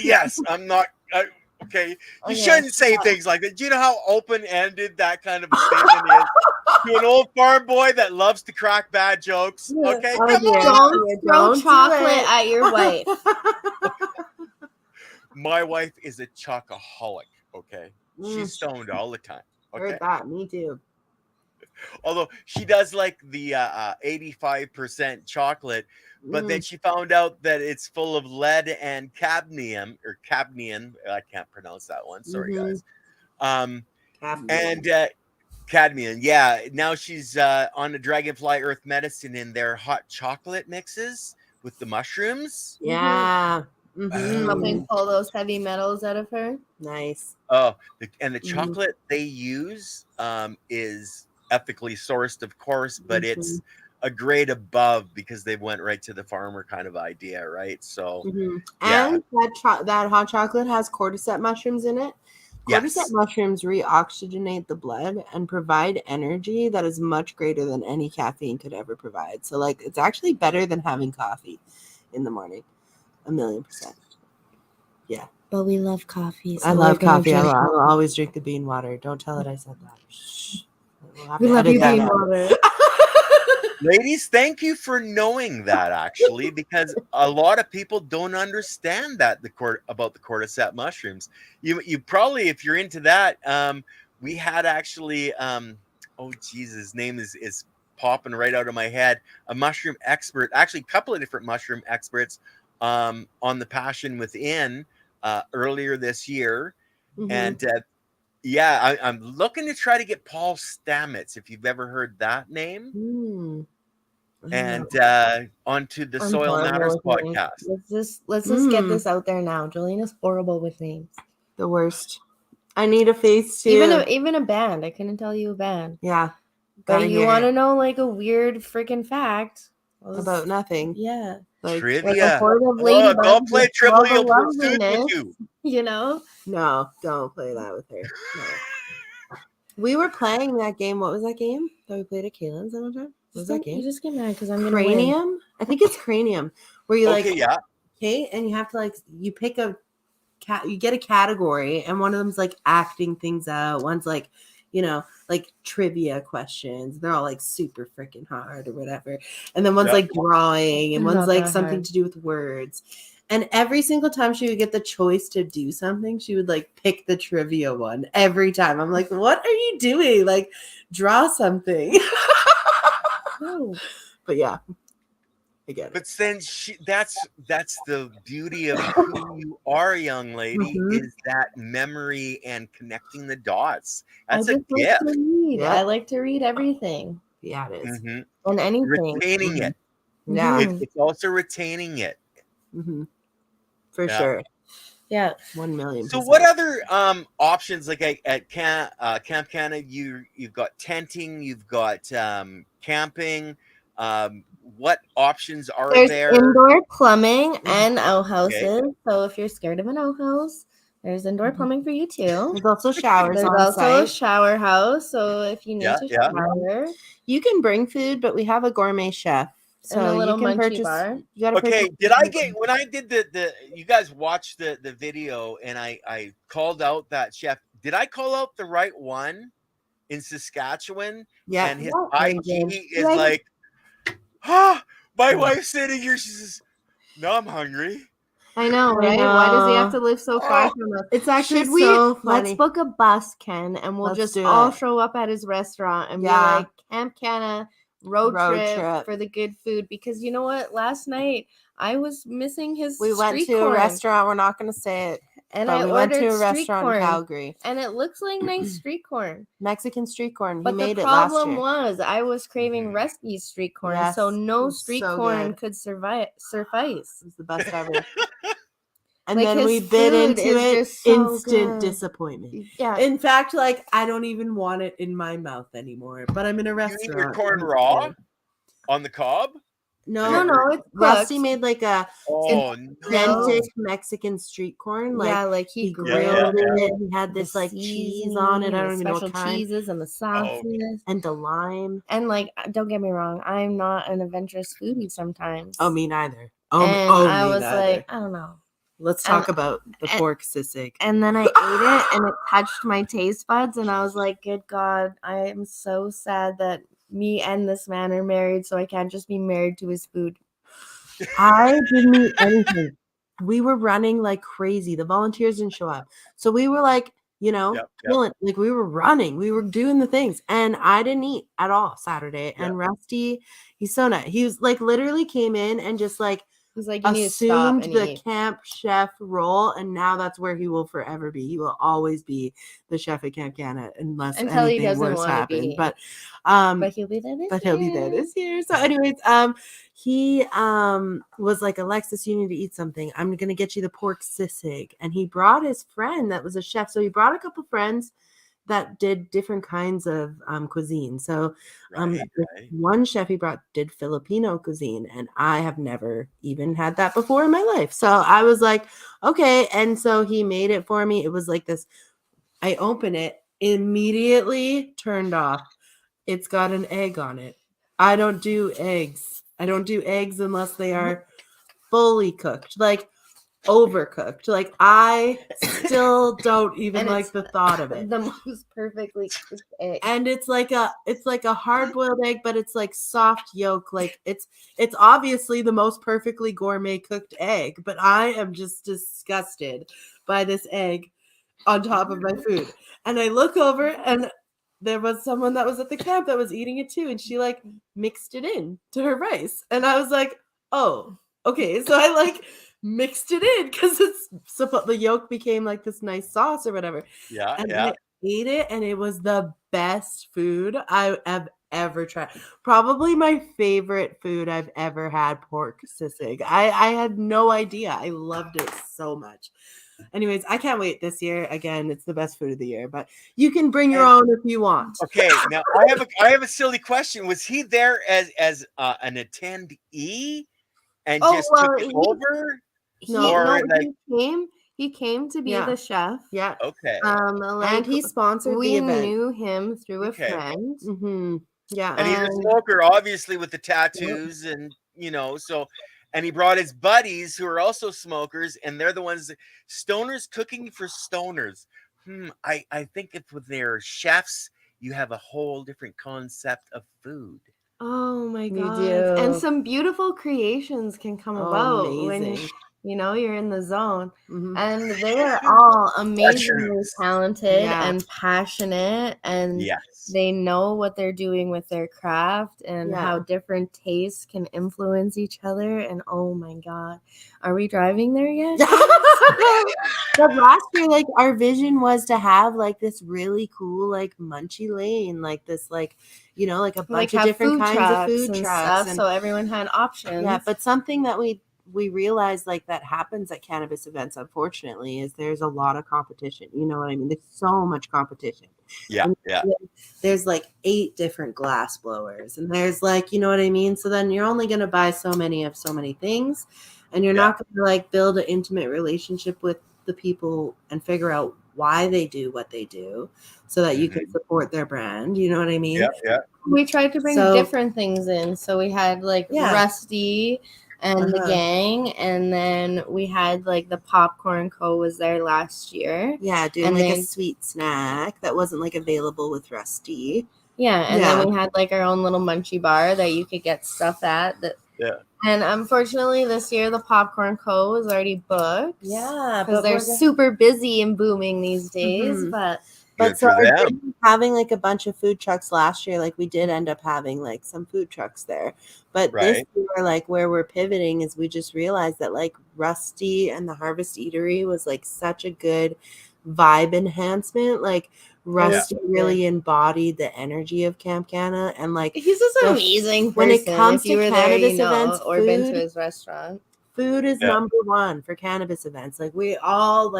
Yes, I'm not... Okay, you shouldn't say things like that. Do you know how open-ended that kind of a statement is to an old farm boy that loves to crack bad jokes? Okay, come on.
Don't throw chocolate at your wife.
My wife is a chocoholic. Okay, she's stoned all the time. Okay,
heard that. Me too.
Although she does like the 85% chocolate. But then she found out that it's full of lead and cadmium. I can't pronounce that one. Sorry, guys. Cadmium. Yeah. Now she's on the Dragonfly Earth Medicine in their hot chocolate mixes with the mushrooms.
Yeah.
Helping pull those heavy metals out of her.
Nice.
Oh, and the chocolate they use is ethically sourced, of course, but it's a grade above because they went right to the farmer kind of idea, right? So
and that hot chocolate has cordyceps mushrooms in it. Cordyceps mushrooms reoxygenate the blood and provide energy that is much greater than any caffeine could ever provide. So, like, it's actually better than having coffee in the morning. 1,000,000%. Yeah.
But we love coffee. So
I love coffee. I'll always drink the bean water. Don't tell it I said that. Shh.
We love you, bean water.
Ladies, thank you for knowing that, actually, because a lot of people don't understand that about the cordyceps mushrooms. You probably, if you're into that, we had actually, oh Jesus, his name is popping right out of my head. A mushroom expert, actually, a couple of different mushroom experts, on the Passion Within earlier this year, and yeah, I'm looking to try to get Paul Stamets, if you've ever heard that name. And onto the Soil Matters podcast.
Let's just get this out there now. Jolene horrible with names.
The worst. I need a face too.
Even a band. I couldn't tell you a band.
Yeah.
But you want to know like a weird freaking fact
about nothing?
Yeah.
Like, trivia. Don't play trivia with you.
You know?
No, don't play that with her. No. We were playing that game. What was that game that we played at Kaylin's that one time? What was that game?
You just get mad because I'm gonna
Cranium.
Win.
I think it's Cranium, where you
yeah.
Okay, and you have to like you pick a you get a category, and one of them's like acting things out. One's like, you know, like trivia questions. They're all like super freaking hard or whatever. And then one's like drawing, and one's like something to do with words. And every single time she would get the choice to do something, she would like pick the trivia one every time. I'm like, what are you doing? Like, draw something. But yeah, I get it.
But then that's the beauty of who you are, young lady, is that memory and connecting the dots. That's a gift.
I like to read everything.
Yeah, it is.
And anything.
Retaining it.
Yeah.
It's also retaining it.
For sure.
Yeah.
1,000,000%.
So what other options, like at CampCanna, you've got tenting, you've got camping. What options are there?
There's indoor plumbing and outhouses. Okay. So if you're scared of an outhouse, there's indoor plumbing for you too.
There's also showers.
There's also a shower house. So if you need to shower,
you can bring food, but we have a gourmet chef. So
and a little
you can
purchase bar.
Did I get when I did the you guys watched the video and I called out that chef? Did I call out the right one in Saskatchewan?
Yeah.
And his IG is like, my wife's sitting here. She says, "No, I'm hungry."
I know, right? Why does he have to live so far from us?
It's actually so funny.
Let's book a bus, Ken, and we'll just all show up at his restaurant and be like, CampCanna road trip for the good food. Because you know what? Last night I was missing his
We went to a restaurant. We're not going to say it.
And
we went to a restaurant in Calgary.
And it looks like nice street corn.
Mexican street corn.
But the problem was I was craving Rusty's street corn. Yes, so no street corn could suffice. It
was the best ever. And like then we bit into it. Instant disappointment.
Yeah.
In fact, like I don't even want it in my mouth anymore. But I'm in a restaurant.
You eat your corn raw on the cob?
No,
it's
Rusty made like a authentic Mexican street corn. Like,
like he
grilled it. He had this like cheese on it. I don't even know what kind.
Cheeses and the sauces
and the lime.
And like, don't get me wrong, I'm not an adventurous foodie sometimes.
Oh, me neither.
I was like, I don't know.
Let's talk about the pork sisig.
And then I ate it, and it touched my taste buds, and I was like, "Good God, I am so sad that me and this man are married, so I can't just be married to his food."
I didn't eat anything. We were running like crazy. The volunteers didn't show up, so we were like, like we were running, we were doing the things, and I didn't eat at all Saturday. And Rusty, he's so nice. He was like literally came in and just like.
He's like, you
assumed
need to
the camp chef role, and now that's where he will forever be. He will always be the chef at CampCanna until anything worse happens. But
he'll be there
this year. So, anyways, he was like, Alexis, you need to eat something. I'm gonna get you the pork sisig, and he brought his friend that was a chef. So he brought a couple friends that did different kinds of cuisine. So one chef he brought did Filipino cuisine, and I have never even had that before in my life. So I was like, okay. And so he made it for me. It was like this I open it, immediately turned off. It's got an egg on it. I don't do eggs. I don't do eggs unless they are fully cooked, like overcooked. Like I still don't even like the thought of it.
The most perfectly cooked egg.
And it's like a hard-boiled egg, but it's like soft yolk. Like it's obviously the most perfectly gourmet cooked egg, but I am just disgusted by this egg on top of my food. And I look over and there was someone that was at the camp that was eating it too, and she like mixed it in to her rice. And I was like, oh, okay. So I like mixed it in because the yolk became like this nice sauce or whatever.
Yeah,
And
yeah.
I ate it, and it was the best food I have ever tried. Probably my favorite food I've ever had, pork sisig. I had no idea. I loved it so much. Anyways, I can't wait this year. Again, it's the best food of the year, but you can bring your own if you want.
Okay, now I have a silly question. Was he there as an attendee and just took it over?
He came to be the chef.
Yeah.
Okay.
And he sponsored the event.
We knew him through a friend.
Mm-hmm. Yeah.
And he's a smoker, obviously, with the tattoos, and so. And he brought his buddies who are also smokers, and they're the ones stoners cooking for stoners. I think if with their chefs, you have a whole different concept of food.
Oh my god!
do.
And some beautiful creations can come about
amazing.
when you're in the zone.
Mm-hmm.
And they are all amazingly talented and passionate, and they know what they're doing with their craft and how different tastes can influence each other. And oh my god, are we driving there yet?
But last year, like our vision was to have like this really cool like munchy lane, like this like like a bunch of different kinds of food trucks,
and so everyone had options.
Yeah, but something that we realized like that happens at cannabis events, unfortunately, is there's a lot of competition. You know what I mean? There's so much competition.
Yeah, yeah.
There's like 8 different glass blowers, and there's like, you know what I mean? So then you're only going to buy so many of so many things, and you're not going to like build an intimate relationship with the people and figure out why they do what they do so that you can support their brand. You know what I mean?
Yeah, yeah.
We tried to bring different things in. So we had like Rusty and the gang, and then we had like the Popcorn Co. was there last year.
Yeah, doing like a sweet snack that wasn't like available with Rusty.
Yeah, and then we had like our own little munchie bar that you could get stuff at. And unfortunately, this year the Popcorn Co. is already booked.
Yeah,
because they're super busy and booming these days.
But so having like a bunch of food trucks last year, like we did end up having like some food trucks there. But this year, like where we're pivoting is we just realized that like Rusty and the Harvest Eatery was like such a good vibe enhancement. Like Rusty really embodied the energy of CampCanna, and like
he's just an amazing person.
When it comes to cannabis events
or been to his restaurant,
food is number one for cannabis events. Like we're all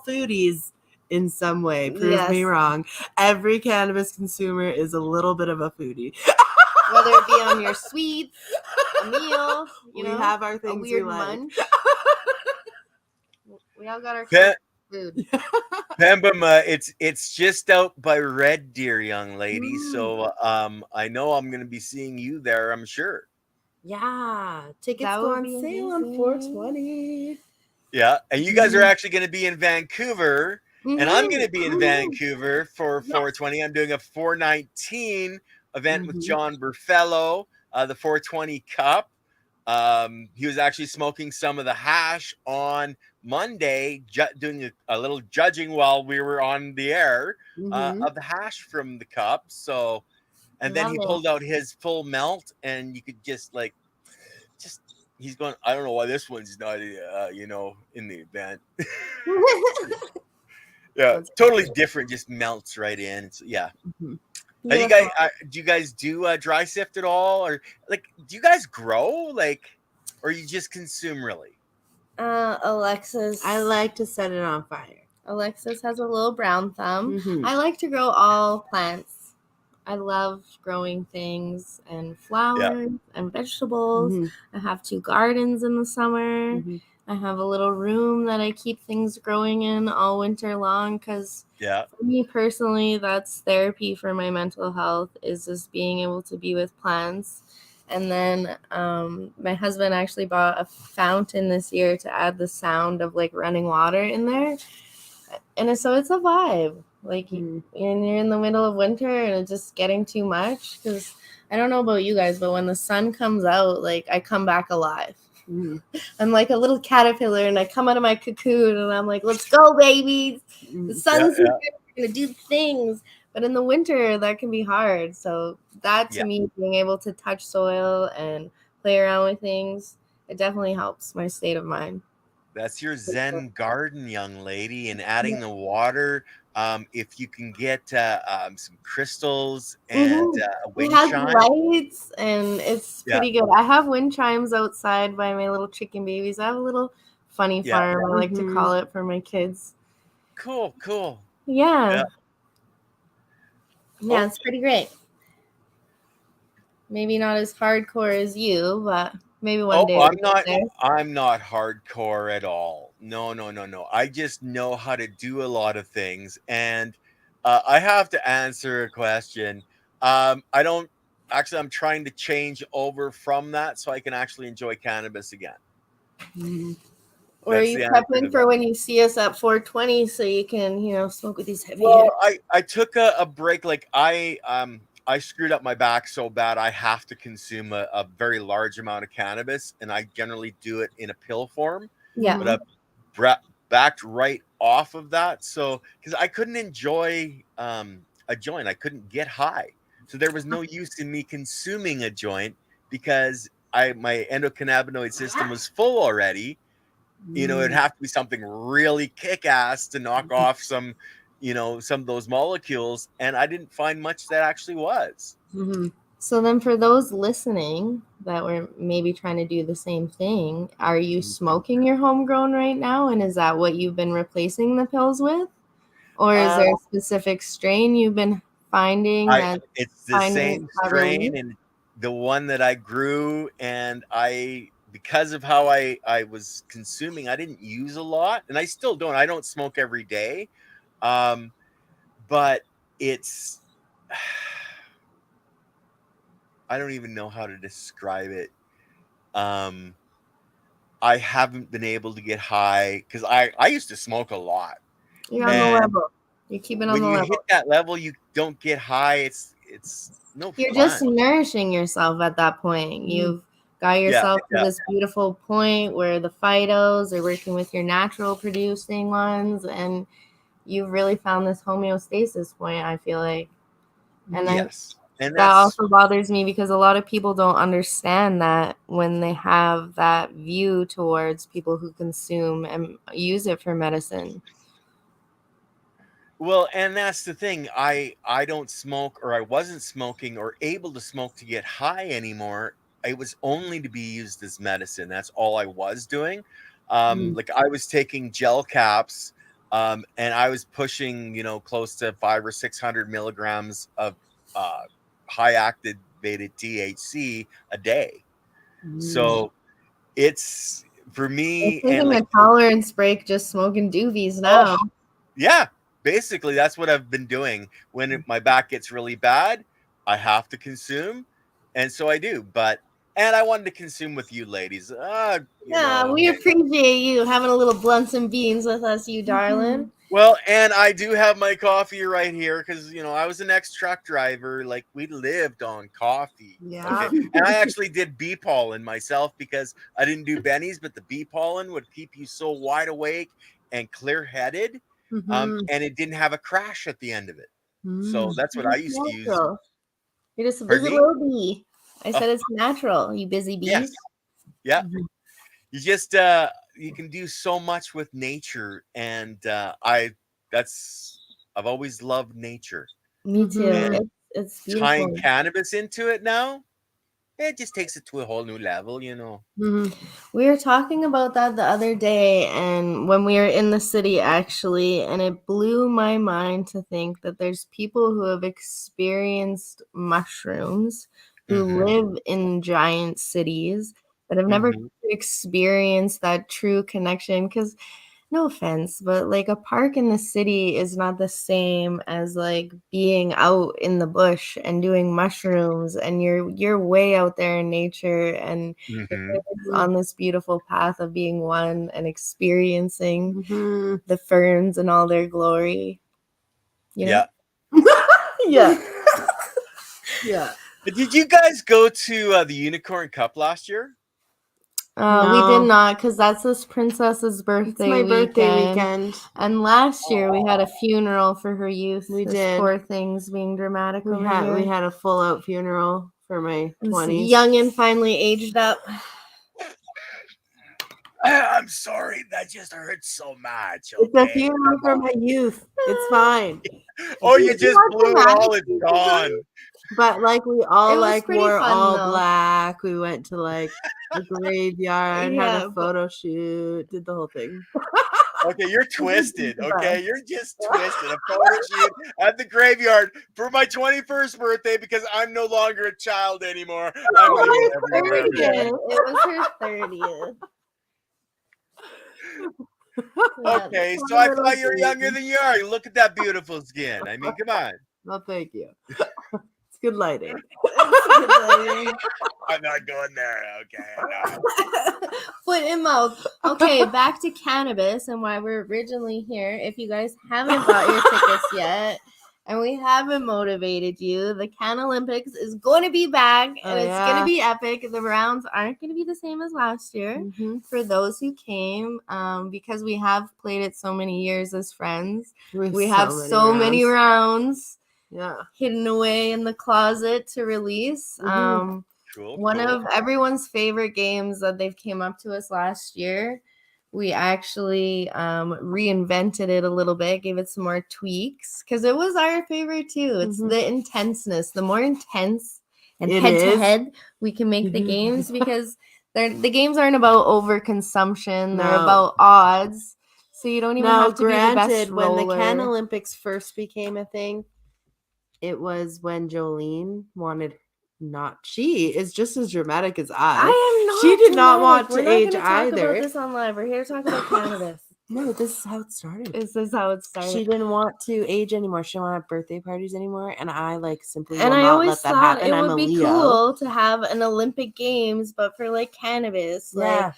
foodies in some way. Prove me wrong. Every cannabis consumer is a little bit of a foodie.
Whether it be on your sweets, a meal, we
have our things
a weird
we like.
munch. We all got our food.
Pembama, it's just out by Red Deer, young lady. So I know I'm going to be seeing you there, I'm sure.
Yeah, tickets go on sale on 420.
Yeah, and you guys are actually going to be in Vancouver. And I'm going to be in Vancouver for 420. I'm doing a 419 event with John Burfello, the 420 Cup. He was actually smoking some of the hash on Monday, doing a little judging while we were on the air of the hash from the cup. So, and then he pulled out his full melt, and you could just he's going, I don't know why this one's not, in the event. Yeah, totally different. Just melts right in. It's, do you guys do dry sift at all, or like do you guys grow or you just consume really?
Alexis,
I like to set it on fire.
Alexis has a little brown thumb. I like to grow all plants. I love growing things and flowers and vegetables. I have 2 gardens in the summer. I have a little room that I keep things growing in all winter long because for me personally, that's therapy for my mental health, is just being able to be with plants. And then my husband actually bought a fountain this year to add the sound of like running water in there. And so it's a vibe. Like, and you're in the middle of winter and it's just getting too much. Because I don't know about you guys, but when the sun comes out, like, I come back alive. I'm like a little caterpillar and I come out of my cocoon and I'm like, let's go, babies. The sun's here. We're going to do things. But in the winter, that can be hard. So that, to me, being able to touch soil and play around with things, it definitely helps my state of mind.
That's your Zen garden, young lady, and adding the water. If you can get some crystals and wind
it has
chime.
lights, and it's pretty good. I have wind chimes outside by my little chicken babies. I have a little funny farm, I like to call it, for my kids.
Cool.
Yeah, it's pretty great. Maybe not as hardcore as you, but maybe one day.
I'm not hardcore at all. No. I just know how to do a lot of things, and I have to answer a question. I don't actually. I'm trying to change over from that so I can actually enjoy cannabis again.
Or are you prepping for when you see us at 420 so you can, smoke with these heavy
hitters? I took a break. Like I screwed up my back so bad I have to consume a very large amount of cannabis, and I generally do it in a pill form.
Yeah.
But I've backed right off of that. So because I couldn't enjoy a joint, I couldn't get high. So there was no use in me consuming a joint because my endocannabinoid system was full already. It'd have to be something really kick-ass to knock off some of those molecules, and I didn't find much that actually was.
So then for those listening that were maybe trying to do the same thing, are you smoking your homegrown right now, and is that what you've been replacing the pills with? Or is there a specific strain you've been finding that
it's the same strain, and the one that I grew, and because of how I was consuming, I didn't use a lot, and I still don't. I don't smoke every day. But it's I don't even know how to describe it. I haven't been able to get high because I used to smoke a lot.
You're on the level. You're keeping on the level.
When you hit that level, you don't get high. It's no
You're
fun.
just nourishing yourself at that point. You've got yourself to this beautiful point where the phytos are working with your natural producing ones, and you've really found this homeostasis point, I feel like. And that also bothers me because a lot of people don't understand that when they have that view towards people who consume and use it for medicine.
Well, and that's the thing. I don't smoke, or I wasn't smoking or able to smoke to get high anymore. It was only to be used as medicine. That's all I was doing. Like I was taking gel caps, and I was pushing, close to 500 or 600 milligrams of high activated THC a day. So it's for me.
I'm taking a tolerance break, just smoking doobies now.
Yeah. Basically, that's what I've been doing. When my back gets really bad, I have to consume, and so I do. And I wanted to consume with you ladies.
We appreciate you having a little blunts and beans with us, you darling.
Well, and I do have my coffee right here because I was an ex-truck driver. Like we lived on coffee.
Yeah.
Okay? And I actually did bee pollen myself because I didn't do bennies, but the bee pollen would keep you so wide awake and clear-headed. And it didn't have a crash at the end of it. So that's what I used to use.
You're just a busy little bee. I said it's natural, you busy bees.
Yes. Yeah. You just you can do so much with nature, and I've always loved nature.
Me too. It's beautiful.
Tying cannabis into it now, it just takes it to a whole new level,
We were talking about that the other day, and when we were in the city, actually, and it blew my mind to think that there's people who have experienced mushrooms who live in giant cities that have never experienced that true connection. Because no offense, but like a park in the city is not the same as like being out in the bush and doing mushrooms, and you're way out there in nature, and on this beautiful path of being one and experiencing the ferns and all their glory. You know?
Yeah. Yeah.
Did you guys go to the Unicorn Cup last year?
We did not, because that's this princess's birthday weekend. And last year we had a funeral for her youth.
We did.
Poor things being dramatic
We had a full out funeral for my 20s.
Young and finally aged up.
I'm sorry, that just hurts so much.
Okay? It's a funeral for my youth. It's fine.
Oh, you just blew it all. It's gone.
But like we all like wore
fun,
all
though.
black. We went to like the graveyard, had a photo shoot, did the whole thing.
Okay, you're twisted. Okay, you're just twisted. A photo shoot at the graveyard for my 21st birthday because I'm no longer a child anymore. I'm leaving everywhere.
It was her 30th.
Okay, so I thought you were younger than you are. Look at that beautiful skin. I mean, come on.
Well, thank you. It's good lighting.
I'm not going there. Okay.
Foot in mouth. Okay, back to cannabis and why we're originally here. If you guys haven't bought your tickets yet, and we haven't motivated you, the Canna Olympics is going to be back, and it's going to be epic. The rounds aren't going to be the same as last year for those who came, because we have played it so many years as friends. We have so many rounds hidden away in the closet to release. One of everyone's favorite games that they've came up to us last year. We actually reinvented it a little bit, gave it some more tweaks because it was our favorite too. It's the intenseness. The more intense and head-to-head we can make the games, because the games aren't about overconsumption. They're about odds. So you don't even have to be the best roller.
When the Canna Olympics first became a thing, it was when Jolene wanted she is just as dramatic as I am not. She did not want to age either. We're not going to talk
about this on live. We're here to talk about cannabis.
No, this is how it started.
This is how it started.
She didn't want to age anymore. She didn't want to have birthday parties anymore, and I like simply will not let that happen.
It would be cool to have an Olympic Games, but for like cannabis. Like,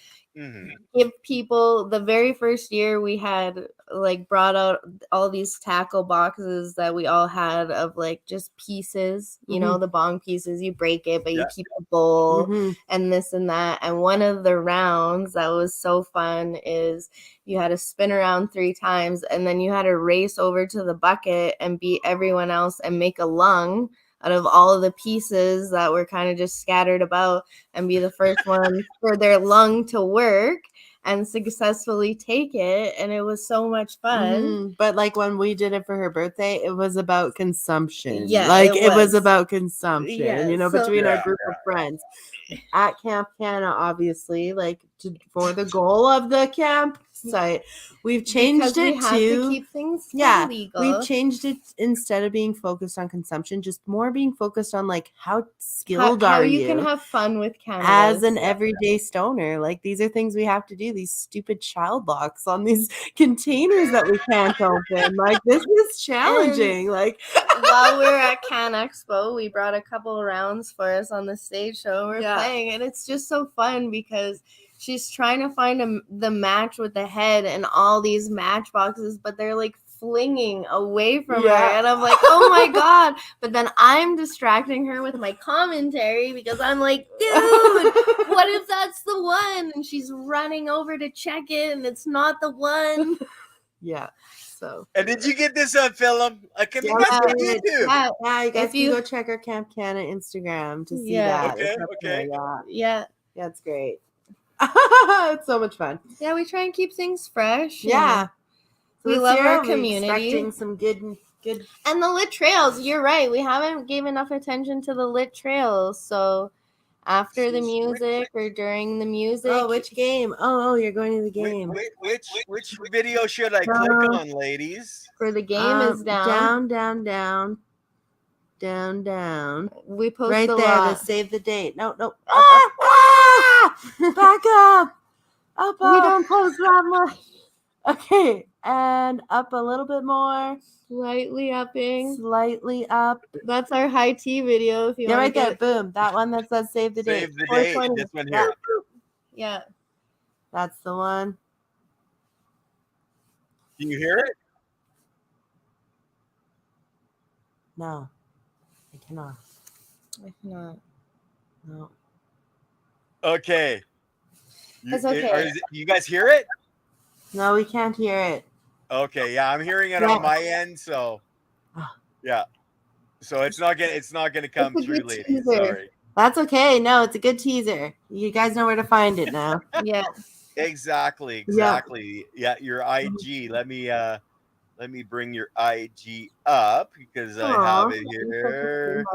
give people, the very first year we had like brought out all these tackle boxes that we all had of like just pieces, you know, the bong pieces, you break it, but you keep the bowl and this and that. And one of the rounds that was so fun is you had to spin around 3 times, and then you had to race over to the bucket and beat everyone else and make a lung out of all of the pieces that were kind of just scattered about, and be the first one for their lung to work and successfully take it. And it was so much fun.
But like when we did it for her birthday, it was about consumption.
Yeah,
like it was about consumption,
yeah,
you know, between our group of friends at CampCanna, obviously, like for the goal of the campsite, we've changed it to
keep things legal.
We've changed it, instead of being focused on consumption, just more being focused on like how skilled
how
are
you can have fun with cannabis
as an everyday stoner. Like these are things we have to do, these stupid child locks on these containers that we can't open. Like this is challenging. And like
while we're at Can Expo, we brought a couple rounds for us on the stage show. We're playing, and it's just so fun because she's trying to find the match with the head and all these matchboxes, but they're like flinging away from her, and I'm like, oh my god. But then I'm distracting her with my commentary because I'm like, dude, what if that's the one? And she's running over to check it, and it's not the one. So.
And did you get this on film? Like, you guys
you guys can go check our CampCanna Instagram to see that.
Okay.
Yeah,
it's great. It's so much fun.
Yeah, we try and keep things fresh.
Yeah.
We love our community.
Expecting some good.
And the lit trails. You're right. We haven't given enough attention to the lit trails. So after the music or during the music.
Oh, which game? Oh, you're going to the game.
Which video should I click on, ladies?
For the game is down.
Down.
We post
right
a
there
lot.
to save the date. No. Back up. Up.
We don't post that much.
Okay, and up a little bit more.
Slightly upping.
Slightly up.
That's our high tea video. If you want
right
to get
there. Boom. That one that says save the date.
Save the date.
420.
This one here.
Yeah.
That's the one.
Do you hear it?
No, I cannot.
I cannot.
No.
Okay.
It's okay.
You guys hear it?
No, we can't hear it.
Okay, yeah, I'm hearing it on my end, so yeah. So it's not gonna come through, ladies. Sorry.
That's okay. No, it's a good teaser. You guys know where to find it now.
Yeah.
Exactly. Yeah, your IG. Let me bring your IG up because I have it here.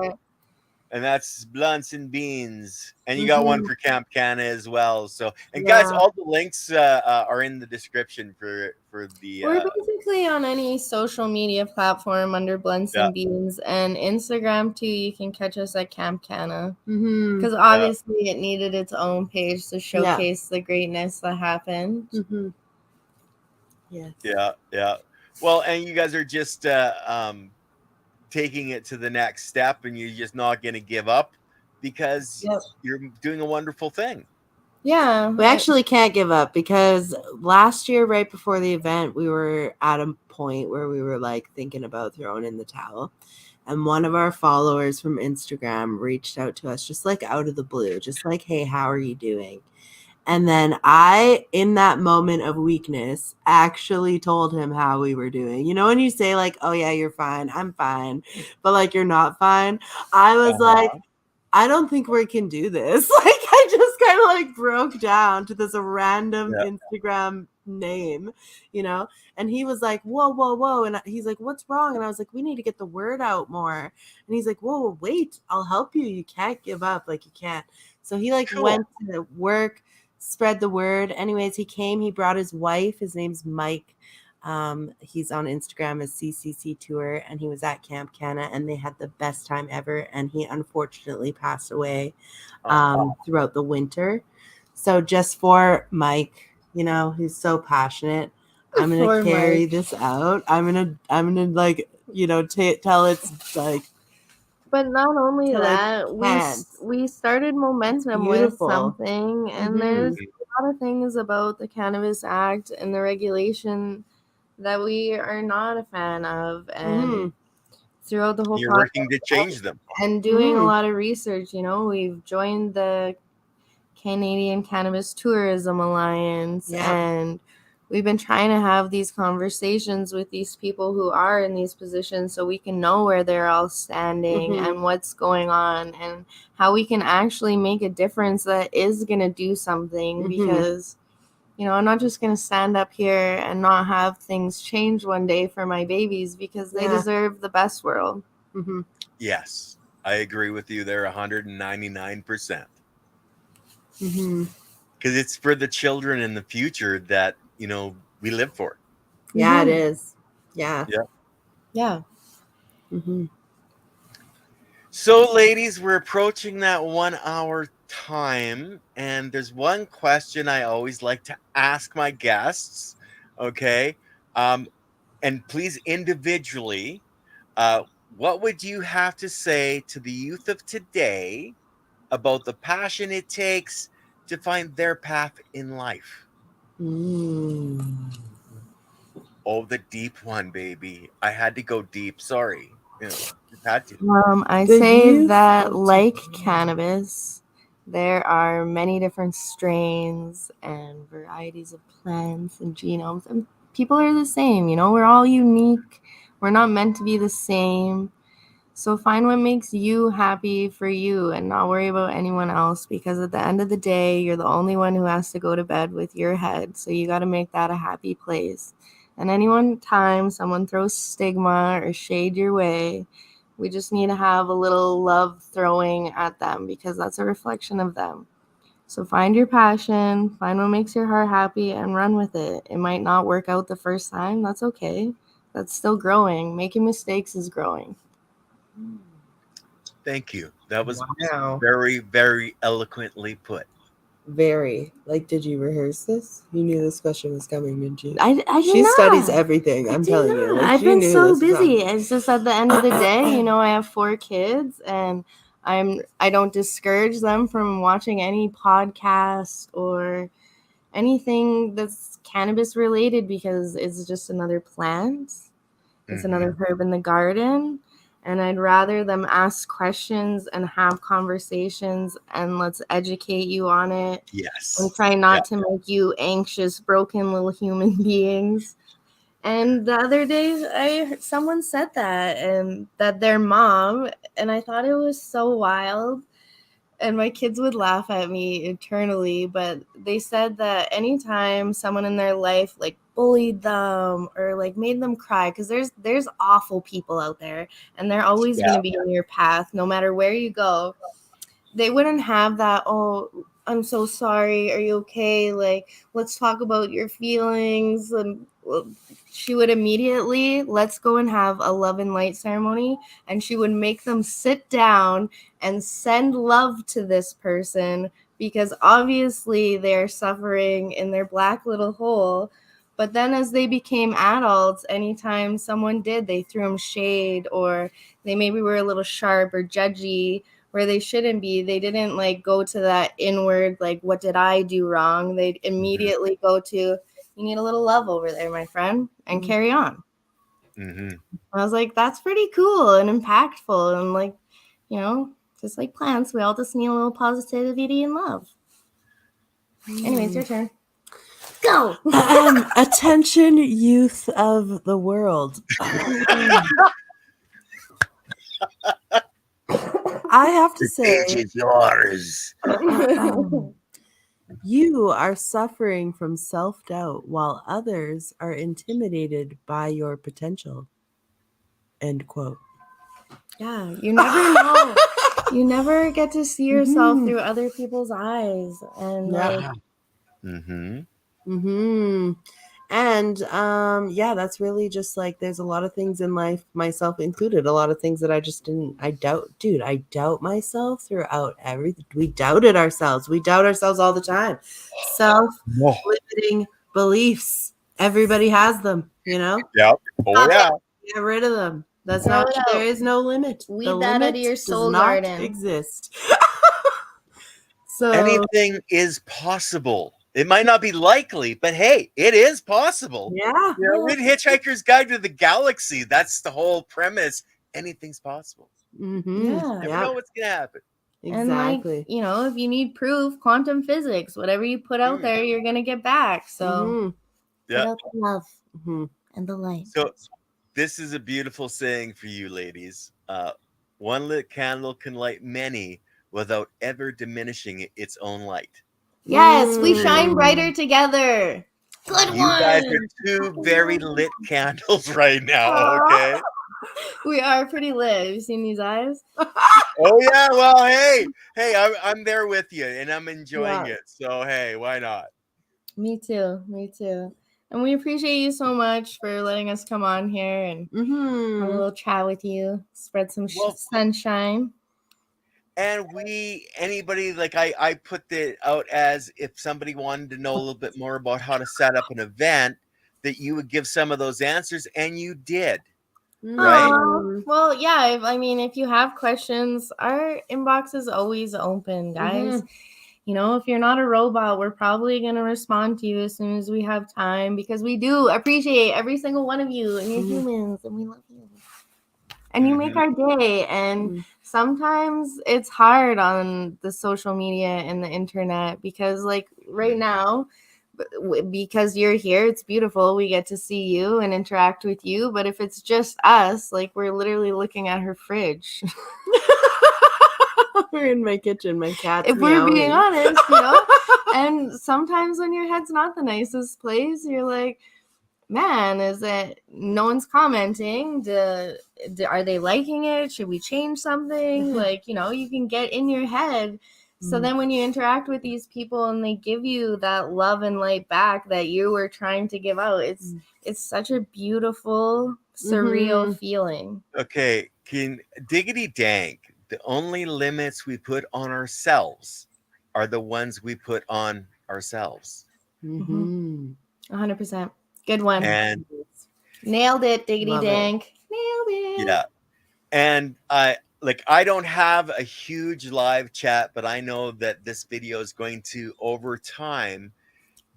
And that's blunts and beans, and you got one for CampCanna as well. So, and guys, all the links are in the description for the.
We're basically on any social media platform under blunts and beans, and Instagram too. You can catch us at CampCanna because obviously it needed its own page to showcase the greatness that happened.
Yes.
Yeah. Well, and you guys are just taking it to the next step, and you're just not going to give up because you're doing a wonderful thing.
Yeah.
We actually can't give up because last year, right before the event, we were at a point where we were like thinking about throwing in the towel. And one of our followers from Instagram reached out to us just like out of the blue, just like, hey, how are you doing? And then I, in that moment of weakness, actually told him how we were doing. You know, when you say like, oh yeah, you're fine, I'm fine, but like you're not fine. I was like, I don't think we can do this. Like I just kind of like broke down to this random Instagram name, you know? And he was like, whoa. And he's like, what's wrong? And I was like, we need to get the word out more. And he's like, whoa, wait, I'll help you. You can't give up. Like you can't. So he like went to work, spread the word. Anyways, he came, he brought his wife. His name's Mike. He's on Instagram as CCC Tour, and he was at CampCanna, and they had the best time ever. And he unfortunately passed away throughout the winter. So just for Mike, you know, he's so passionate. I'm gonna carry this out. I'm gonna like, you know, tell it's like.
But not only that, we started momentum with something, and there's a lot of things about the Cannabis Act and the regulation that we are not a fan of, and throughout the whole
you're working to change them
and doing a lot of research. You know, we've joined the Canadian Cannabis Tourism Alliance, and we've been trying to have these conversations with these people who are in these positions so we can know where they're all standing and what's going on and how we can actually make a difference that is going to do something because, you know, I'm not just going to stand up here and not have things change one day for my babies because they deserve the best world.
Yes, I agree with you there 199%. Because it's for the children in the future that, you know, we live for.
Yeah, it is. Yeah.
So, ladies, we're approaching that 1 hour time, and there's one question I always like to ask my guests. Okay, and please individually, what would you have to say to the youth of today about the passion it takes to find their path in life? Oh, the deep one, baby. I had to go deep. Sorry. You know, had to.
I say that like cannabis, there are many different strains and varieties of plants and genomes, and people are the same. You know, we're all unique. We're not meant to be the same. So find what makes you happy for you and not worry about anyone else, because at the end of the day, you're the only one who has to go to bed with your head. So you got to make that a happy place. And any one time someone throws stigma or shade your way, we just need to have a little love throwing at them because that's a reflection of them. So find your passion, find what makes your heart happy, and run with it. It might not work out the first time. That's okay. That's still growing. Making mistakes is growing.
Thank you. That was very, very eloquently put.
Very. Like, did you rehearse this? You knew this question was coming, didn't you?
I did
She
not.
studies everything. I'm telling you. Like,
I've
she
been
knew
so
this was
busy.
coming.
It's just at the end of the day, I have 4 kids, and I don't discourage them from watching any podcast or anything that's cannabis related, because it's just another plant. It's another herb in the garden. And I'd rather them ask questions and have conversations, and let's educate you on it.
Yes.
And try not to make you anxious, broken little human beings. And the other day, someone said that, and that their mom, and I thought it was so wild. And my kids would laugh at me internally, but they said that anytime someone in their life like bullied them or like made them cry, because there's awful people out there, and they're always going to be in your path no matter where you go. They wouldn't have that, oh, I'm so sorry, are you okay, like, let's talk about your feelings. And she would immediately, let's go and have a love and light ceremony, and she would make them sit down and send love to this person, because obviously they're suffering in their black little hole. But then as they became adults, anytime someone did, they threw them shade, or they maybe were a little sharp or judgy where they shouldn't be. They didn't like go to that inward, like, what did I do wrong? They'd immediately go to, you need a little love over there, my friend, and carry on. I was like, that's pretty cool and impactful. And like, just like plants, we all just need a little positivity and love. Anyways, your turn. Go.
Attention, youth of the world. I have to say,
is yours.
You are suffering from self-doubt while others are intimidated by your potential. End quote.
Yeah, you never know. You never get to see yourself through other people's eyes. And
And that's really just like, there's a lot of things in life, myself included, a lot of things that I just didn't, I doubt myself throughout everything. We doubted ourselves. We doubt ourselves all the time. Self-limiting beliefs. Everybody has them,
Yeah. Oh, yeah.
Get rid of them. That's not, there is no limit.
Weed
The
that
limit
out of your soul
does not
garden.
exist. So
anything is possible. It might not be likely, but hey, it is possible.
Yeah.
Read Hitchhiker's Guide to the Galaxy. That's the whole premise. Anything's possible.
Yeah.
Never know what's gonna happen.
Exactly.
And like, if you need proof, quantum physics, whatever you put out there, you're gonna get back. So put out the love and the light.
So this is a beautiful saying for you ladies. One lit candle can light many without ever diminishing its own light.
Yes, we shine brighter together. Good one.
You guys are 2 very lit candles right now, okay?
We are pretty lit. Have you seen these eyes?
Oh yeah, well, hey, I'm there with you, and I'm enjoying it. So hey, why not?
Me too. And we appreciate you so much for letting us come on here and have a little chat with you, spread some sunshine.
And anybody, like I put it out as if somebody wanted to know a little bit more about how to set up an event, that you would give some of those answers, and you did. Right?
Well, yeah. I mean, if you have questions, our inbox is always open, guys. If you're not a robot, we're probably going to respond to you as soon as we have time, because we do appreciate every single one of you, and you're humans, and we love you. And you make our day. And sometimes it's hard on the social media and the internet, because like right now, because you're here, it's beautiful. We get to see you and interact with you. But if it's just us, like, we're literally looking at her fridge.
We're in my kitchen, my cat's
if we're being honest, and sometimes when your head's not the nicest place, you're like, man, is it no one's commenting? Are they liking it? Should we change something? Like, you can get in your head. So then when you interact with these people and they give you that love and light back that you were trying to give out, it's such a beautiful, surreal feeling.
Okay, diggity dank. The only limits we put on ourselves are the ones we put on ourselves.
100%. Good one.
And
nailed it, diggity
Love it.
dank. Nailed it.
yeah. And I don't have a huge live chat, but I know that this video is going to, over time,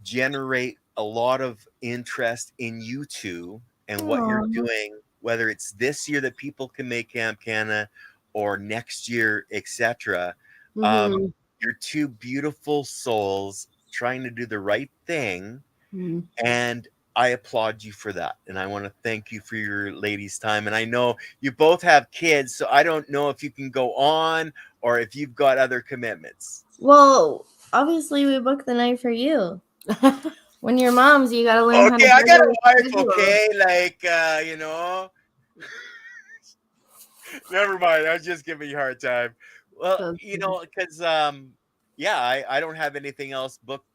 generate a lot of interest in you two and what you're
Aw.
doing, whether it's this year that people can make CampCanna or next year, etc.
Mhm.
You're two beautiful souls trying to do the right thing,
Mhm.
and I applaud you for that. And I want to thank you for your ladies' time. And I know you both have kids, so I don't know if you can go on or if you've got other commitments.
Well, obviously we booked the night for you. When you're moms, you gotta learn how to
Okay, I got a
juggle
wife,
schedules.
okay? You know. Never mind. I was just giving you a hard time. Well, because yeah, I don't have anything else booked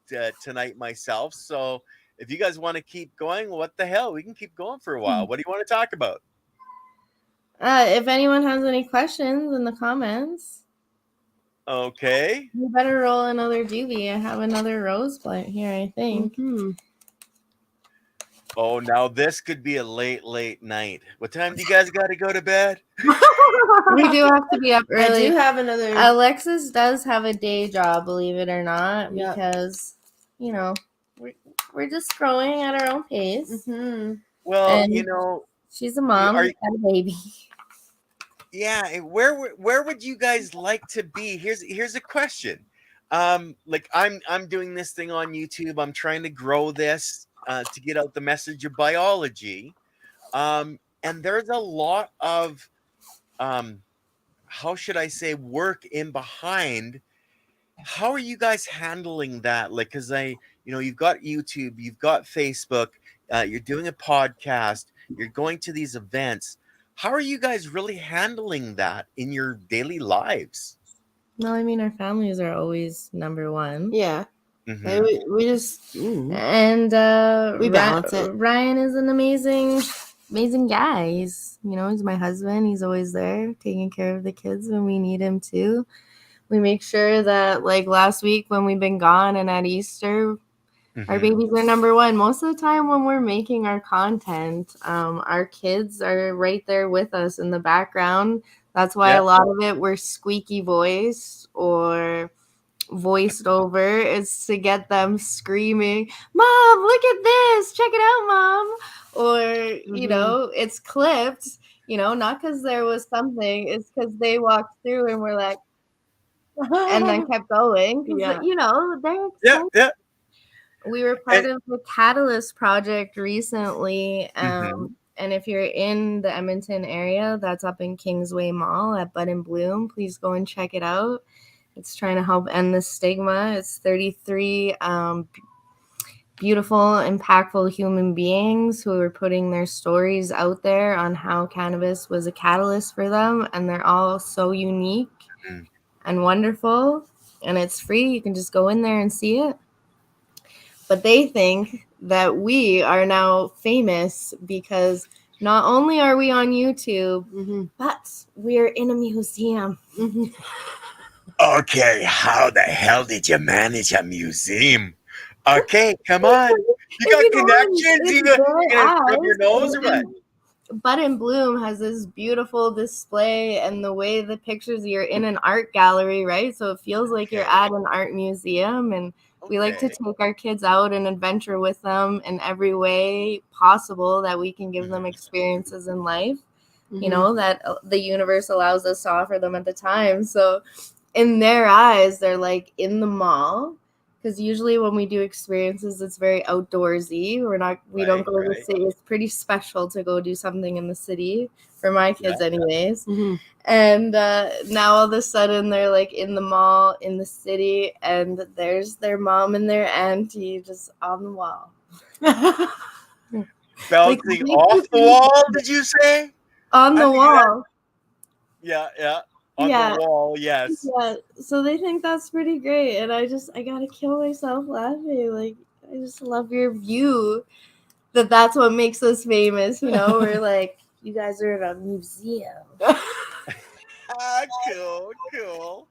tonight myself. So if you guys want to keep going, what the hell? We can keep going for a while. What do you want to talk about?
If anyone has any questions in the comments,
Okay.
you better roll another doobie. I have another rose plant here, I think.
Mhm.
Oh, now this could be a late night. What time do you guys got to go to bed?
We do have to be up
I
early.
do have another.
Alexis does have a day job, believe it or not,
Yep.
because, you know, we're just growing at our own pace.
Mhm.
Well,
And
you know,
she's a mom
are
and a baby.
yeah, where would you guys like to be? Here's a question. I'm doing this thing on YouTube. I'm trying to grow this to get out the message of biology. And there's a lot of how should I say, work in behind. How are you guys handling that? Like, because you've got YouTube, you've got Facebook, you're doing a podcast, you're going to these events. How are you guys really handling that in your daily lives?
No, I mean, our families are always number one.
Yeah.
Mhm.
We just
And
we balance it.
Ryan is an amazing guy. He's my husband. He's always there taking care of the kids when we need him to. We make sure that, like last week when we've been gone and at Easter, our
Mhm.
babies are number one. Most of the time when we're making our content, our kids are right there with us in the background. That's why
Yep.
a lot of it we're squeaky voice or voiced over. Is to get them screaming, "Mom, look at this! Check it out, Mom!" Or it's clipped. Not because there was something. It's because they walked through and we're like, and then kept going.
Yeah.
They're
Yeah.
excited.
Yeah.
We were part of the Catalyst project recently.
Mhm.
And if you're in the Edmonton area, that's up in Kingsway Mall at Bud and Bloom. Please go and check it out. It's trying to help end the stigma. It's 33 beautiful, impactful human beings who are putting their stories out there on how cannabis was a catalyst for them. And they're all so unique
Mhm.
and wonderful. And it's free. You can just go in there and see it. But they think that we are now famous because not only are we on YouTube, but we're in a museum.
Okay, how the hell did you manage a museum? Okay, come on. You got connections? You gonna rub your nose or what?
Bud and Bloom has this beautiful display, and the way the pictures, you're in an art gallery, right? So it feels like you're at an art museum, and we like to take our kids out and adventure with them in every way possible that we can give them experiences in life, that the universe allows us to offer them at the time. So in their eyes, they're like in the mall. Because usually when we do experiences, it's very outdoorsy. We don't go to the city. It's pretty special to go do something in the city for my kids, anyways. And now all of a sudden they're like in the mall in the city, and there's their mom and their auntie just on the wall.
Bouncing off the wall, did you say?
On the wall.
Yeah. On the wall, yes.
Yeah, so they think that's pretty great, and I gotta kill myself laughing. Like, I just love your view. That's what makes us famous, We're like, you guys are in a museum.
Cool.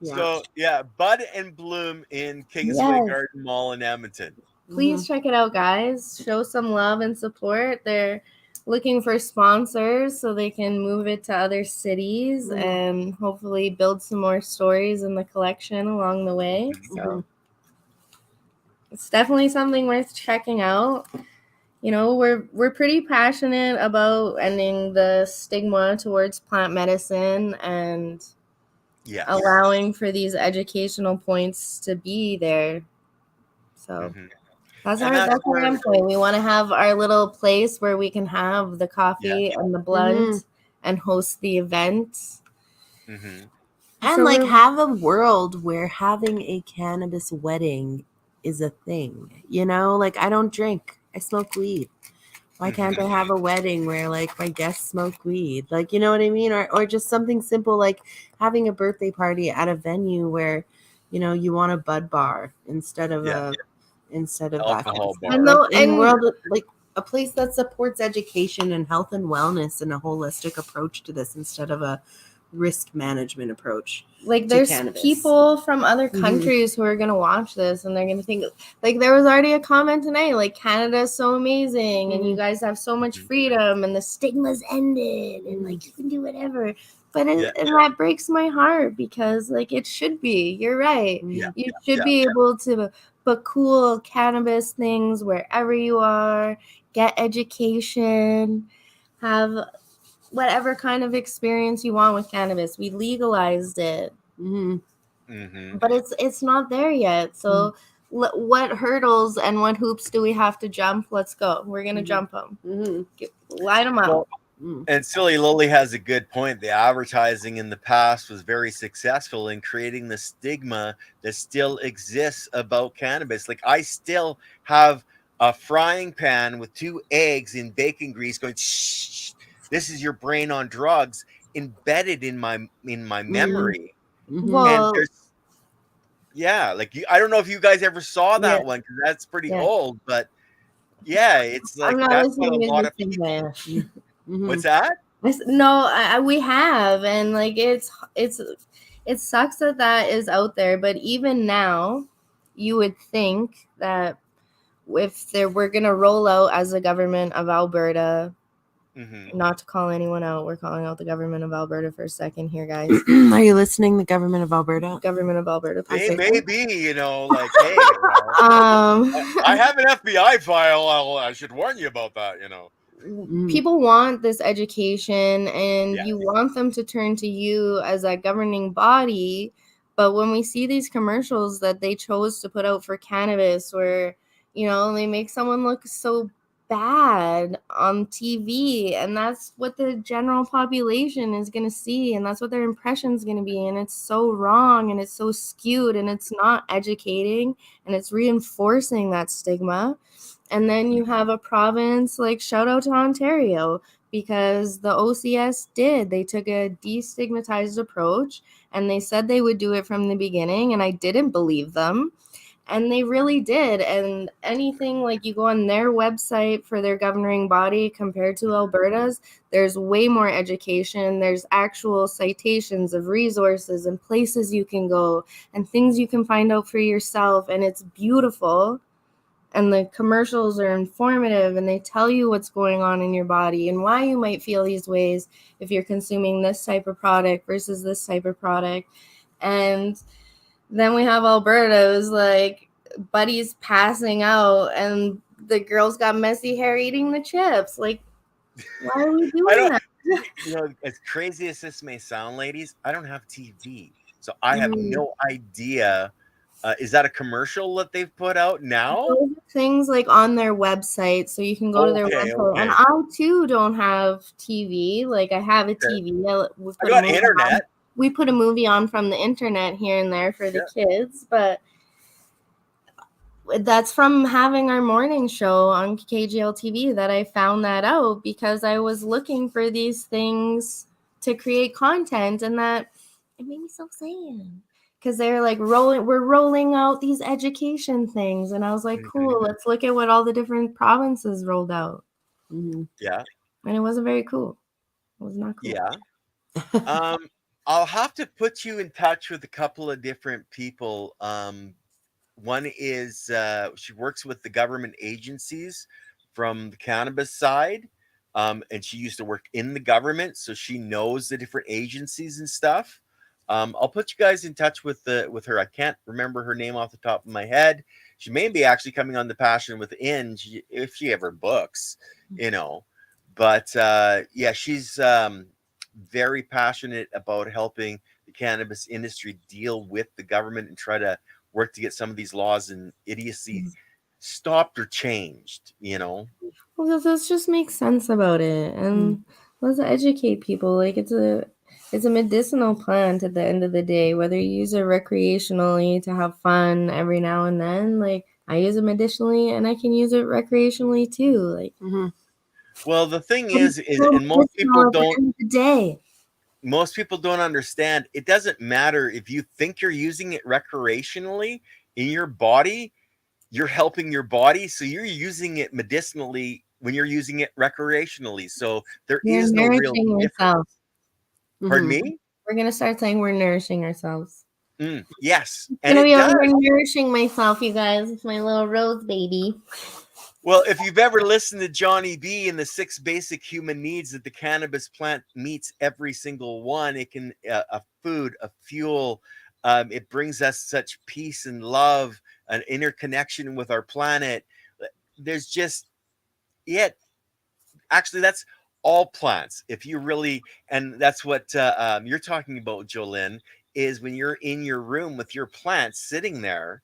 So yeah, Bud and Bloom in Kingsway
Yes.
Garden Mall in Edmonton.
Please check it out, guys. Show some love and support. They're looking for sponsors so they can move it to other cities and hopefully build some more stories in the collection along the way. So it's definitely something worth checking out. You know, we're pretty passionate about ending the stigma towards plant medicine and allowing for these educational points to be there. So that's our endpoint. We want to have our little place where we can have the coffee and the blunt and host the events.
And
So
like have a world where having a cannabis wedding is a thing. You know, like I don't drink, I smoke weed. Why can't I have a wedding where like my guests smoke weed? Like, you know what I mean? Or just something simple like having a birthday party at a venue where, you know, you want a bud bar instead of
alcohol
that.
bar.
And like in the world, like a place that supports education and health and wellness and a holistic approach to this instead of a risk management approach.
Like there's people from other countries who are going to watch this and they're going to think like there was already a comment tonight like Canada is so amazing and you guys have so much freedom and the stigma's ended and like you can do whatever. But and that breaks my heart because like it should be. You're right. You should be able to put cool cannabis things wherever you are, get education, have whatever kind of experience you want with cannabis. We legalized it, but it's not there yet. So what hurdles and what hoops do we have to jump? Let's go. We're gonna jump them. Light them up.
Well, and Silly Lily has a good point. The advertising in the past was very successful in creating the stigma that still exists about cannabis. Like I still have a frying pan with 2 eggs in bacon grease going, shh, this is your brain on drugs, embedded in my memory.
Well,
and like I don't know if you guys ever saw that one because that's pretty old, but it's like that's what a lot of people. What's that?
No, we have, and like it sucks that is out there, but even now, you would think that if we're gonna roll out as the government of Alberta. Not to call anyone out, we're calling out the government of Alberta for a second here, guys.
Are you listening? The government of Alberta?
Government of Alberta.
They may be, you know, like, hey, I have an FBI file. I should warn you about that, you know.
People want this education and you want them to turn to you as a governing body. But when we see these commercials that they chose to put out for cannabis where, you know, they make someone look so bad on TV and that's what the general population is going to see and that's what their impression is going to be and it's so wrong and it's so skewed and it's not educating and it's reinforcing that stigma. And then you have a province like shout out to Ontario because the OCS they took a destigmatized approach and they said they would do it from the beginning and I didn't believe them. And they really did. And anything like you go on their website for their governing body compared to Alberta's, there's way more education. There's actual citations of resources and places you can go and things you can find out for yourself. And it's beautiful. And the commercials are informative and they tell you what's going on in your body and why you might feel these ways if you're consuming this type of product versus this type of product. And then we have Alberta. It was like buddies passing out and the girls got messy hair eating the chips. Like, why are we doing that?
You know, as crazy as this may sound, ladies, I don't have TV. So I have no idea. Is that a commercial that they've put out now?
Those are things like on their website. So you can go to their website. And I too don't have TV. Like I have a TV.
I got internet.
We put a movie on from the internet here and there for the kids, but that's from having our morning show on KGL TV that I found that out because I was looking for these things to create content and that it made me so sad because they're like we're rolling out these education things and I was like, cool, let's look at what all the different provinces rolled out.
Yeah.
And it wasn't very cool. It was not cool.
Yeah. I'll have to put you in touch with a couple of different people. One is she works with the government agencies from the cannabis side, and she used to work in the government, so she knows the different agencies and stuff. I'll put you guys in touch with her. I can't remember her name off the top of my head. She may be actually coming on the Passion Within if she ever books, you know. But yeah, she's very passionate about helping the cannabis industry deal with the government and try to work to get some of these laws and idiocy stopped or changed, you know.
Well, let's just make sense about it, and let's educate people. Like it's a medicinal plant at the end of the day. Whether you use it recreationally to have fun every now and then, like I use it medicinally, and I can use it recreationally too. Like,
Well, the thing
but
is,
it's so
and most people
medicinal at the
don't.
end of the day.
Most people don't understand. It doesn't matter if you think you're using it recreationally in your body. You're helping your body, so you're using it medicinally when you're using it recreationally. So there
You're
is no real
nourishing yourself.
difference. Pardon me?
We're gonna start saying we're nourishing ourselves.
Yes,
I'm
and
gonna be
it
over
does.
here nourishing myself, you guys. It's my little rose baby.
Well, if you've ever listened to Johnny B and the 6 basic human needs that the cannabis plant meets every single one, it can a food, a fuel. It brings us such peace and love, an interconnection with our planet. There's just yet actually that's all plants. If you really, and that's what you're talking about, Jolynn, is when you're in your room with your plants sitting there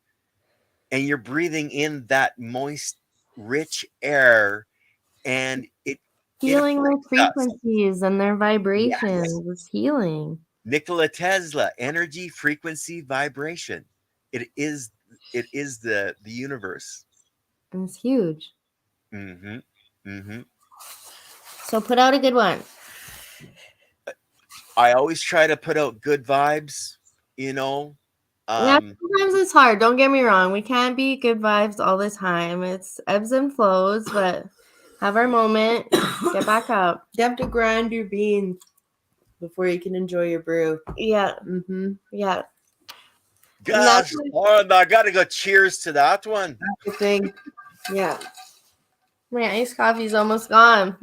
and you're breathing in that moist, rich air, and it
Healing their
affects us.
frequencies and their vibrations.
Yes.
It's healing.
Nikola Tesla, energy, frequency, vibration. It is the universe.
And it's huge. So put out a good one.
I always try to put out good vibes, you know.
Yeah, sometimes it's hard. Don't get me wrong. We can't be good vibes all the time. It's ebbs and flows, but have our moment. Get back up.
You have to grind your beans before you can enjoy your brew.
Yeah. Yeah.
Gosh, I gotta go. Cheers to that one.
That's the thing. Yeah.
My iced coffee's almost gone.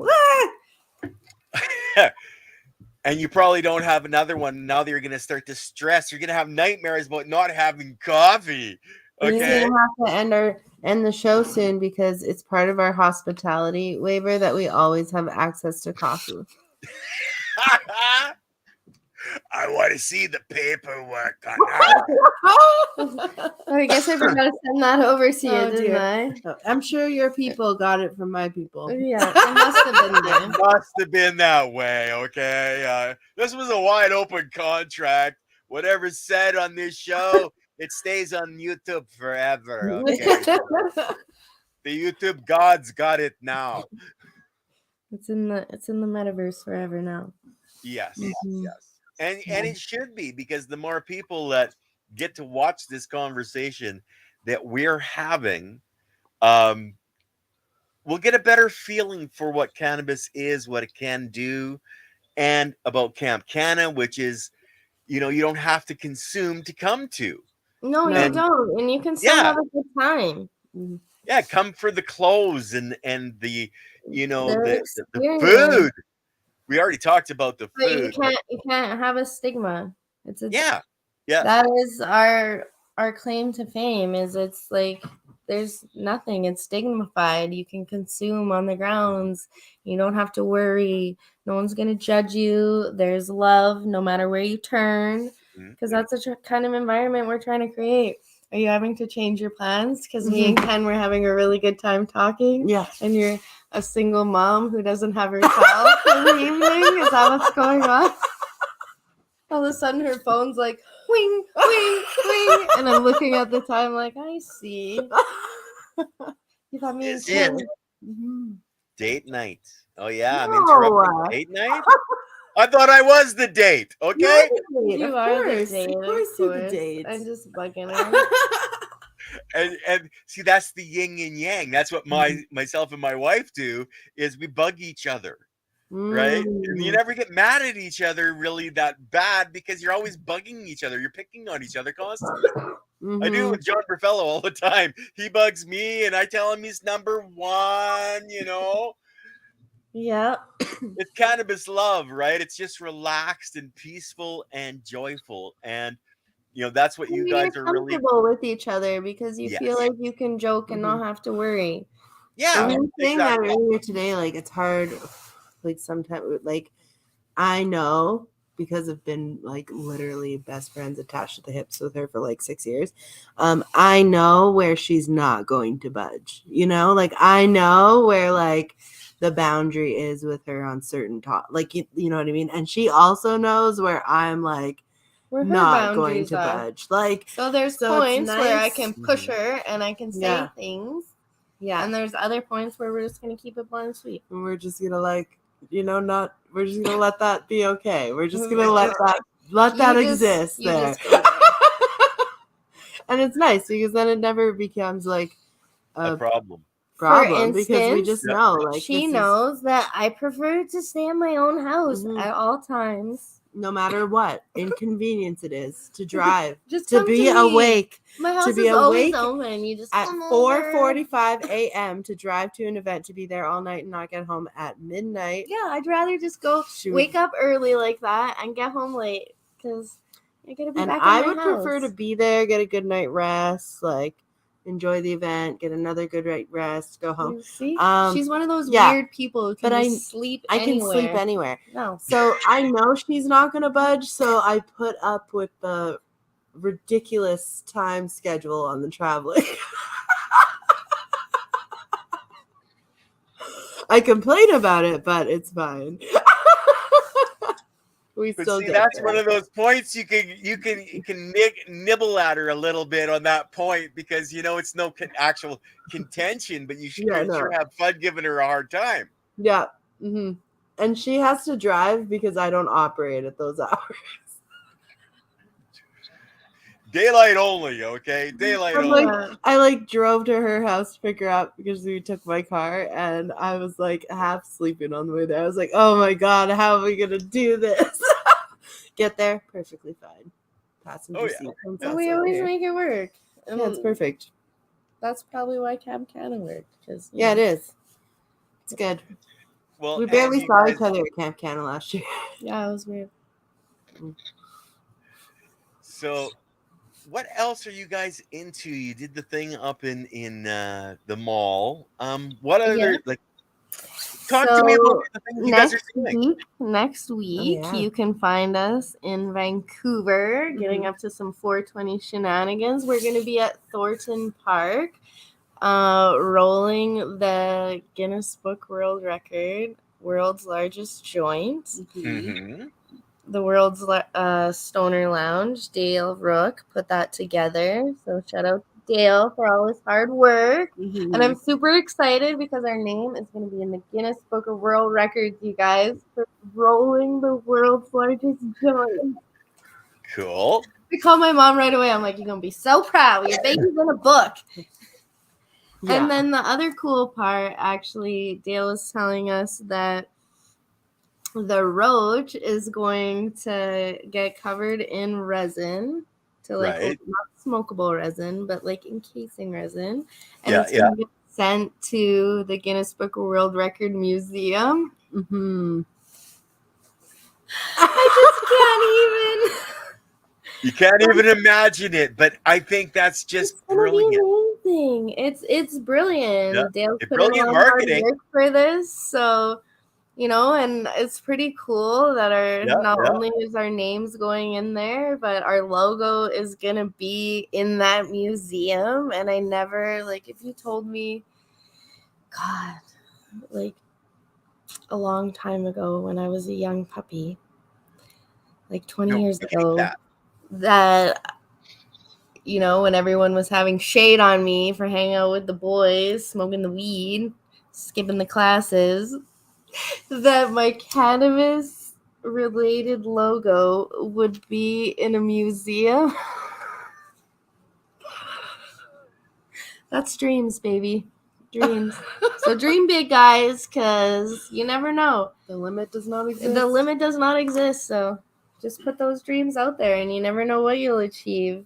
And you probably don't have another one now that you're gonna start to stress. You're gonna have nightmares about not having coffee. Okay.
We're gonna have to end the show soon because it's part of our hospitality waiver that we always have access to coffee.
I want to see the paperwork on
that. I guess I forgot to send that over to you, didn't I?
I'm sure your people got it from my people.
Yeah, it must have been there.
It must have been that way, okay? This was a wide open contract. Whatever's said on this show, it stays on YouTube forever, okay? The YouTube gods got it now.
It's in the metaverse forever now.
Yes, yes. And it should be, because the more people that get to watch this conversation that we're having, we'll get a better feeling for what cannabis is, what it can do, and about CampCanna, which is, you don't have to consume to come to.
No, you don't, and you can still have a good time.
Yeah, come for the clothes and the the food. We already talked about the food.
You can't have a stigma. It's
yeah.
That is our claim to fame. Is it's like there's nothing. It's stigmatized. You can consume on the grounds. You don't have to worry. No one's gonna judge you. There's love no matter where you turn, because that's the kind of environment we're trying to create. Are you having to change your plans? Because me and Ken were having a really good time talking.
Yeah.
And you're a single mom who doesn't have her child for the evening. Is that what's going on? All of a sudden her phone's like, wing, wing, wing. And I'm looking at the time like, I see. You thought me and Ken.
Date night. Oh, yeah. I'm interrupting date night? I thought I was the date. Okay.
You are the date.
Of course you're the date.
I'm just bugging her.
And see, that's the yin and yang. That's what myself and my wife do, is we bug each other. right? And you
Mm.
never get mad at each other really that bad because you're always bugging each other. You're picking on each other constantly. I do
Mhm.
with John Burfello all the time. He bugs me and I tell him he's number one, you know?
Yeah.
It's cannabis love, right? It's just relaxed and peaceful and joyful. And, that's what you
And you're
guys are really,
comfortable with each other because you feel
yes.
like you can joke and
Mhm.
not have to worry.
Yeah,
We were saying that
exactly.
earlier today. Like, it's hard. Like, sometimes, like, I know because I've been like literally best friends attached to the hips with her for like 6 years. I know where she's not going to budge. Like I know where like the boundary is with her on certain talk. Like you know what I mean. And she also knows where I'm like
Where her
not going
boundaries
to
are.
budge. Like
So there's
so it's
points where I
nice.
can push her and I can say
Yeah.
things.
Yeah.
And there's other points where we're just gonna keep it blunt and sweet.
And we're just gonna like we're just gonna let that be okay. We're just gonna let that exist
You
there.
just go there.
And it's nice because then it never becomes like
a
a
problem.
problem because we
instance,
just
Yeah.
know like
She
this
knows that I prefer to stay in my own house
Mhm.
at all times.
is no matter what inconvenience it is to drive,
Just
to
come
be
me.
awake,
My house
to be
is always
awake
open. You just
at
come over.
4:45 a.m. to drive to an event, to be there all night and not get home at midnight.
Yeah, I'd rather just go wake up early like that and get home late because I gotta be
And
back
I
in my
would prefer to
house.
be there, get a good night rest, like enjoy the event, get another good night rest, go home.
You see,
Um,
she's one of those
yeah,
weird people who can
but
just sleep
I
anywhere.
can sleep anywhere.
No.
So I know she's not going to budge. So I put up with the ridiculous time schedule on the traveling. I complain about it, but it's fine. We
But
still
see,
get
that's
there.
one of those points you can nibble at her a little bit on that point because it's no actual contention, but you
Yeah,
sure
no.
have fun giving her a hard time.
Yeah. Mm-hmm. And she has to drive because I don't operate at those hours.
Daylight only, okay? Daylight only.
I like drove to her house to pick her up because we took my car, and I was like half sleeping on the way there. I was like, oh my God, how are we going to do this? Get there, perfectly fine. Passenger seat.
And we always make it work. And
yeah, it's perfect.
That's probably why CampCanna worked.
Yeah, it is. It's good.
Well,
we barely
you
saw
guys,
each other at CampCanna last year.
Yeah, it was weird.
So, what else are you guys into? You did the thing up in the mall. What other talk to me about the things you guys are doing.
Next week, you can find us in Vancouver getting up to some 420 shenanigans. We're going to be at Thornton Park rolling the Guinness Book World Record, world's largest joint.
Mm-hmm.
The world's stoner lounge. Dale Rook put that together. So shout out to Dale for all his hard work. And I'm super excited because our name is going to be in the Guinness Book of World Records, you guys, for rolling the world's largest joint.
Cool.
I called my mom right away. I'm like, you're going to be so proud. Your baby's in a book. Yeah. And then the other cool part, actually, Dale was telling us that the roach is going to get covered in resin to not smokable resin, but like encasing resin. And it's going to get sent to the Guinness Book of World Record Museum. I just can't even.
You can't even imagine it, but I think that's just brilliant.
Amazing. It's brilliant.
Yeah.
Dale's put
Brilliant
in a lot
marketing.
of hard work for this, so and it's pretty cool that not only is our names going in there, but our logo is gonna be in that museum. And I never if you told me, God, a long time ago when I was a young puppy, 20 years ago, that when everyone was having shade on me for hanging out with the boys, smoking the weed, skipping the classes, that my cannabis related logo would be in a museum. That's dreams, baby. Dreams. So dream big, guys, because you never know.
The limit does not exist.
The limit does not exist. So just put those dreams out there, and you never know what you'll achieve.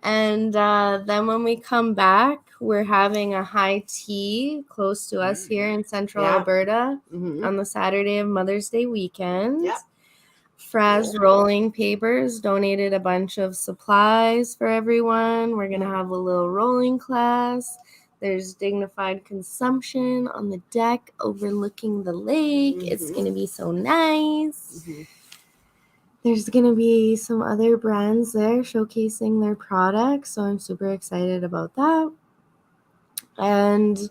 And then when we come back, we're having a high tea close to us here in central Alberta on the Saturday of Mother's Day weekend.
Yep.
Fraz Rolling Papers donated a bunch of supplies for everyone. We're going to have a little rolling class. There's dignified consumption on the deck overlooking the lake. It's going to be so nice. There's going to be some other brands there showcasing their products, so I'm super excited about that. And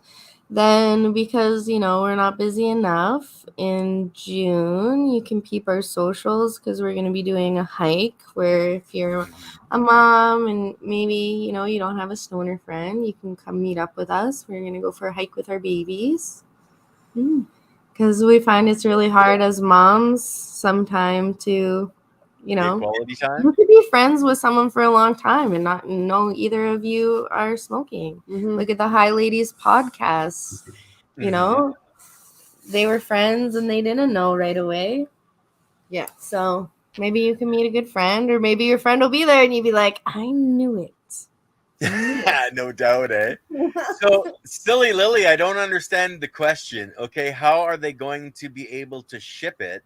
then because, we're not busy enough, in June, you can peep our socials because we're going to be doing a hike where if you're a mom and maybe, you don't have a stoner friend, you can come meet up with us. We're going to go for a hike with our babies. Because we find it's really hard as moms sometimes to,
quality time.
You could be friends with someone for a long time and not know either of you are smoking. Look at the High Ladies podcast. They were friends and they didn't know right away.
Yeah.
So maybe you can meet a good friend, or maybe your friend will be there and you'll be like, I knew it.
No doubt, eh? So, Silly Lily, I don't understand the question. Okay, how are they going to be able to ship it?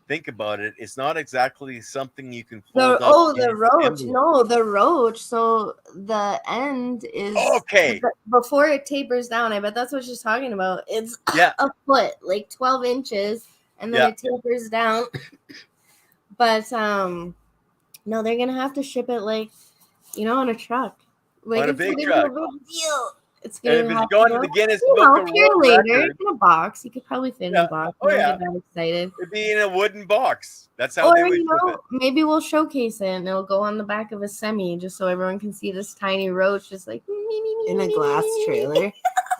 Think about it. It's not exactly something you can fold up.
The roach. No, the roach. So the end is
okay.
Before it tapers down. I bet that's what she's talking about. It's a foot, like 12 inches, and then it tapers down. But no, they're gonna have to ship it on a truck. Like
on a big truck.
A big deal. It's
and if it's going to the Guinness Book of World Records,
in a box. You could probably fit in a box. Get that excited.
It'd be in a wooden box. That's how they would ship it.
Maybe we'll showcase it and it'll go on the back of a semi just so everyone can see this tiny roach just like
in a glass trailer.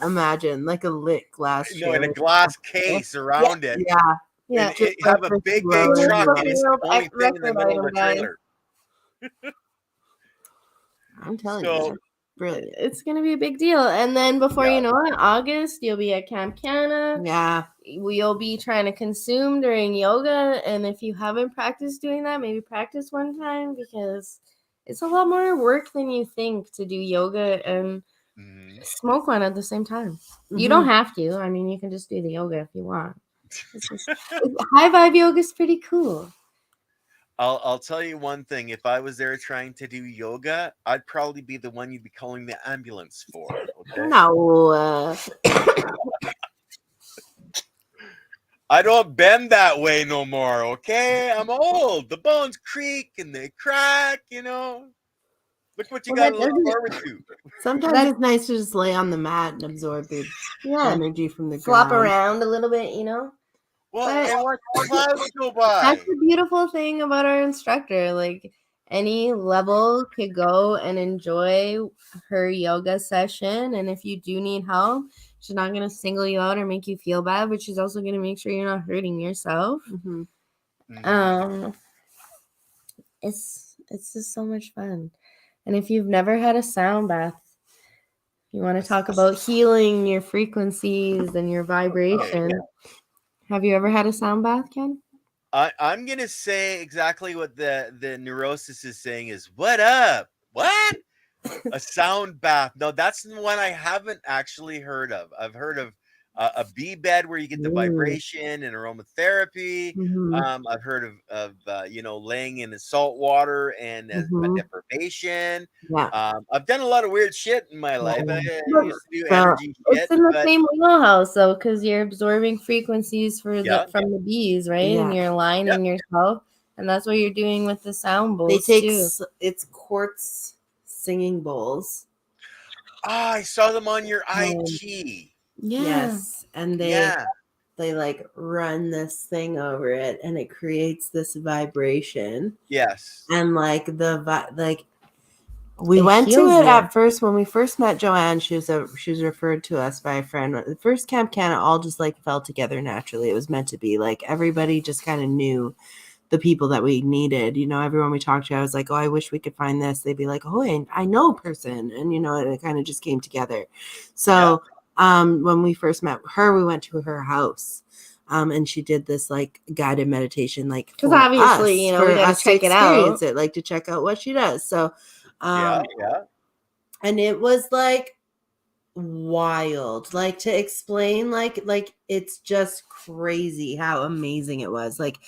Imagine like a lit glass trailer.
In a glass case around it.
Yeah.
And have a big truck and it's the only thing in the middle of the trailer.
I'm telling you. Brilliant.
It's going to be a big deal. And then before you know it, August, you'll be at CampCanna.
Yeah.
We'll be trying to consume during yoga. And if you haven't practiced doing that, maybe practice one time because it's a lot more work than you think to do yoga and smoke one at the same time. You don't have to. I mean, you can just do the yoga if you want. High vibe yoga is pretty cool.
I'll tell you one thing. If I was there trying to do yoga, I'd probably be the one you'd be calling the ambulance for. Okay?
No.
I don't bend that way no more, okay? I'm old. The bones creak and they crack, Look what you got to look forward to.
Sometimes it's nice to just lay on the mat and absorb the energy from the
flop
ground.
around a little bit,
Well, and watch the clouds go by.
That's the beautiful thing about our instructor. Like any level could go and enjoy her yoga session. And if you do need help, she's not going to single you out or make you feel bad, but she's also going to make sure you're not hurting yourself. It's just so much fun. And if you've never had a sound bath, you want to talk about healing your frequencies and your vibration. Have you ever had a sound bath, Ken?
I'm going to say exactly what the neurosis is saying is, what up? What? A sound bath. No, that's the one I haven't actually heard of. I've heard of a bee bed where you get the vibration and aromatherapy. I've heard of laying in the salt water and deprivation. I've done a lot of weird shit in my life. I used to do energy shit.
It's in the same wheelhouse, though, because you're absorbing frequencies from the bees, right? And you're aligning yourself, and that's what you're doing with the sound bowls.
They take it's quartz singing bowls.
I saw them on your IG.
Yes, and they like run this thing over it, and it creates this vibration.
Yes,
and we went to it at first when we first met Joanne. She was referred to us by a friend. The first CampCanna all just fell together naturally. It was meant to be. Everybody just kind of knew the people that we needed. Everyone we talked to, I was like, oh, I wish we could find this. They'd be like, oh, I know a person, and it kind of just came together. So. When we first met her, we went to her house. And she did this like guided meditation, like
because
for
obviously,
us,
you know,
for
we gotta
us to
check it
experience
out.
it, like to check out what she does. So,
Yeah.
and it was like wild, like to explain, like it's just crazy how amazing it was. Like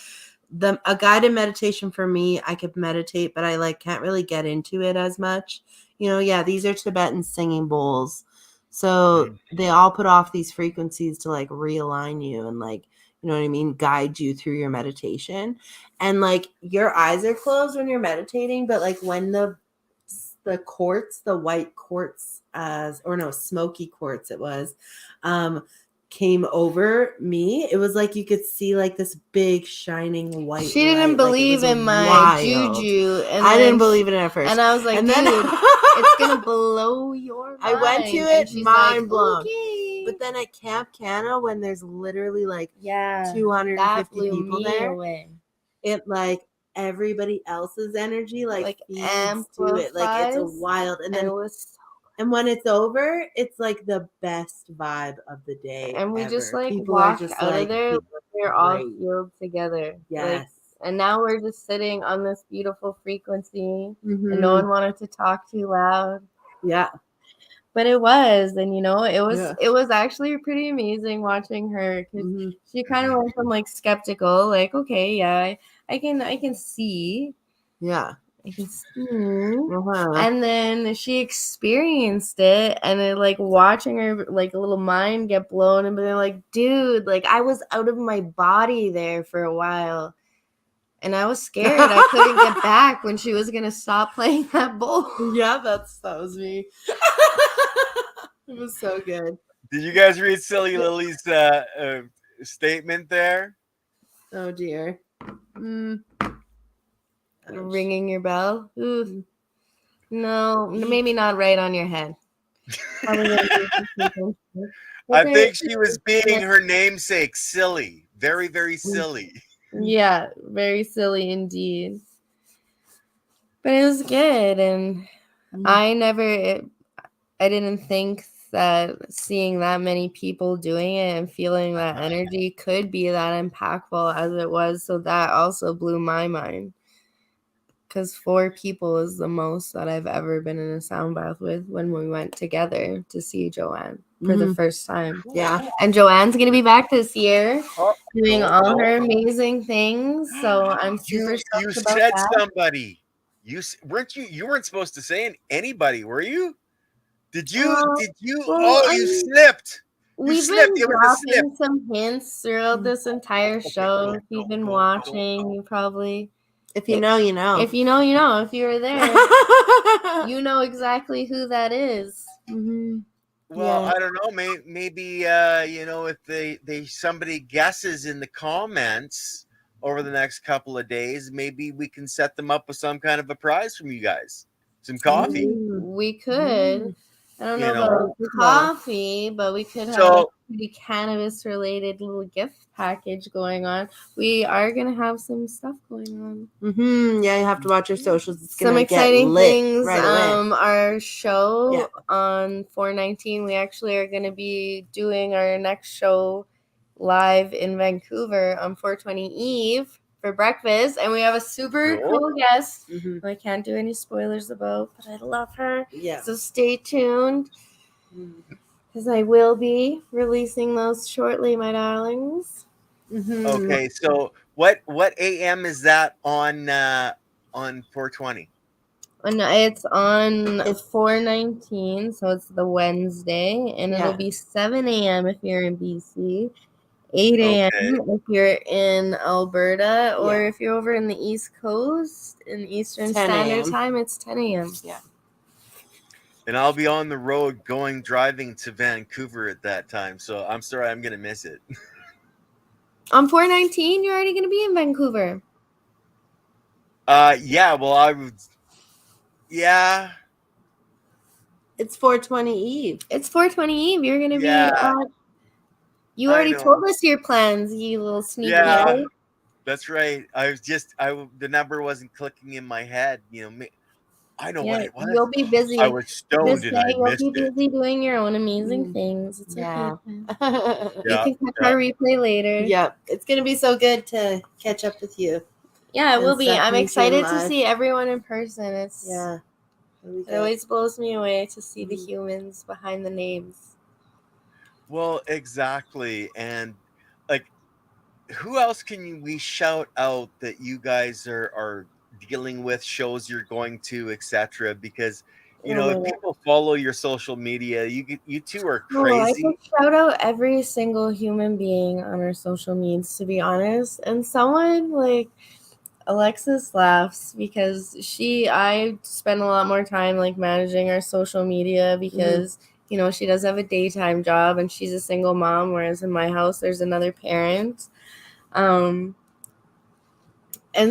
a guided meditation for me, I could meditate, but I like can't really get into it as much. You know, yeah, these are Tibetan singing bowls. So they all put off these frequencies to like realign you and like, you know what I mean, guide you through your meditation. And like your eyes are closed when you're meditating, but like when the quartz, the white quartz, or no, smoky quartz it was, came over me, it was like you could see like this big shining white
She didn't
light.
believe
Like,
in my
wild.
juju, and
I
then
didn't believe it at first,
and I was like,
and
dude,
then
it's gonna blow your mind.
I went to
And
it,
she's
mind
like,
blown.
okay.
But then at CampCanna, when there's literally like
yeah,
250 people there,
away.
it like everybody else's energy like feeds to it. Like it's a
amplifies,
wild, and then
it was
and when it's over, it's like the best vibe of the day.
and we
ever.
just like
People
walked
are just
out
like,
of there. We're all healed together.
Yes.
Like, and now we're just sitting on this beautiful frequency,
Mhm.
and no one wanted to talk too loud.
Yeah.
But it was, and you know, it was
Yeah.
it was actually pretty amazing watching her, because she kind of went from like skeptical, like, okay, yeah, I can see.
Yeah.
I can see. And then she experienced it, and then like watching her like a little mind get blown, and being like, dude, like I was out of my body there for a while, and I was scared. I couldn't get back when she was gonna stop playing that bowl.
Yeah, that was me. It was so good.
Did you guys read Silly Lily's statement there?
Oh dear.
Ringing your bell? Ooh. No, maybe not right on your head.
I think she was being her namesake silly. Very, very silly.
Yeah, very silly indeed. But it was good, and I didn't think that seeing that many people doing it and feeling that energy could be that impactful as it was. So that also blew my mind. Because 4 people is the most that I've ever been in a sound bath with when we went together to see Joanne for the first time.
Yeah.
And Joanne's going to be back this year doing all her amazing things. So I'm super stoked
you
about
said
that.
somebody. You weren't supposed to say anybody, were you? Did you?
Well,
you slipped.
We've been dropping some hints throughout this entire show. If you've been watching, you probably...
If you know, you know.
If you know, you know. If you were there, you know exactly who that is.
Well, I don't know. Maybe you know, if they somebody guesses in the comments over the next couple of days, maybe we can set them up with some kind of a prize from you guys. Some coffee.
We could. I don't know about coffee, but we could have a pretty cannabis related little gift package going on. We are gonna have some stuff going on.
Yeah, you have to watch your socials. It's
some
gonna
exciting
get lit
things.
Right away.
Our show on 4/19, we actually are gonna be doing our next show live in Vancouver on 4/20 Eve for breakfast, and we have a super cool guest who I can't do any spoilers about, but I love her. So stay tuned, because I will be releasing those shortly, my darlings.
Okay, so what AM is that on 420?
It's on 4/19, so it's the Wednesday, and it'll be 7 a.m. if you're in BC, 8 a.m. if you're in Alberta, or if you're over in the East Coast in Eastern Standard Time, it's 10 a.m.
Yeah.
And I'll be on the road driving to Vancouver at that time, so I'm sorry I'm gonna miss it.
On 4/19, you're already gonna be in Vancouver.
Yeah. Well, I would. Yeah.
It's 420 Eve.
It's 420 Eve. You're gonna be. You already told us your plans, you little sneaky.
I know what
Yeah,
it was.
you'll be busy.
I was stoned
Just
and
say
I
you'll
missed
be
it.
busy doing your own amazing things. It's
Yeah.
okay. You
Yeah,
can catch
yeah.
our replay later.
Yep. It's going to be so good to catch up with you.
Yeah, it will be. I'm
Stephanie
excited to
live.
see everyone in person.
Yeah.
It always blows me away to see the
Mhm.
humans behind the names.
Well, exactly. And like, who else can we shout out that you guys are dealing with, shows you're going to, etc.? Because
Oh my
if
God.
people follow your social media, you two are
Oh, I
crazy.
could shout out every single human being on our social medias, to be honest. And someone like Alexis laughs because I spend a lot more time like managing our social media because she does have a daytime job and she's a single mom, whereas in my house there's another parent. And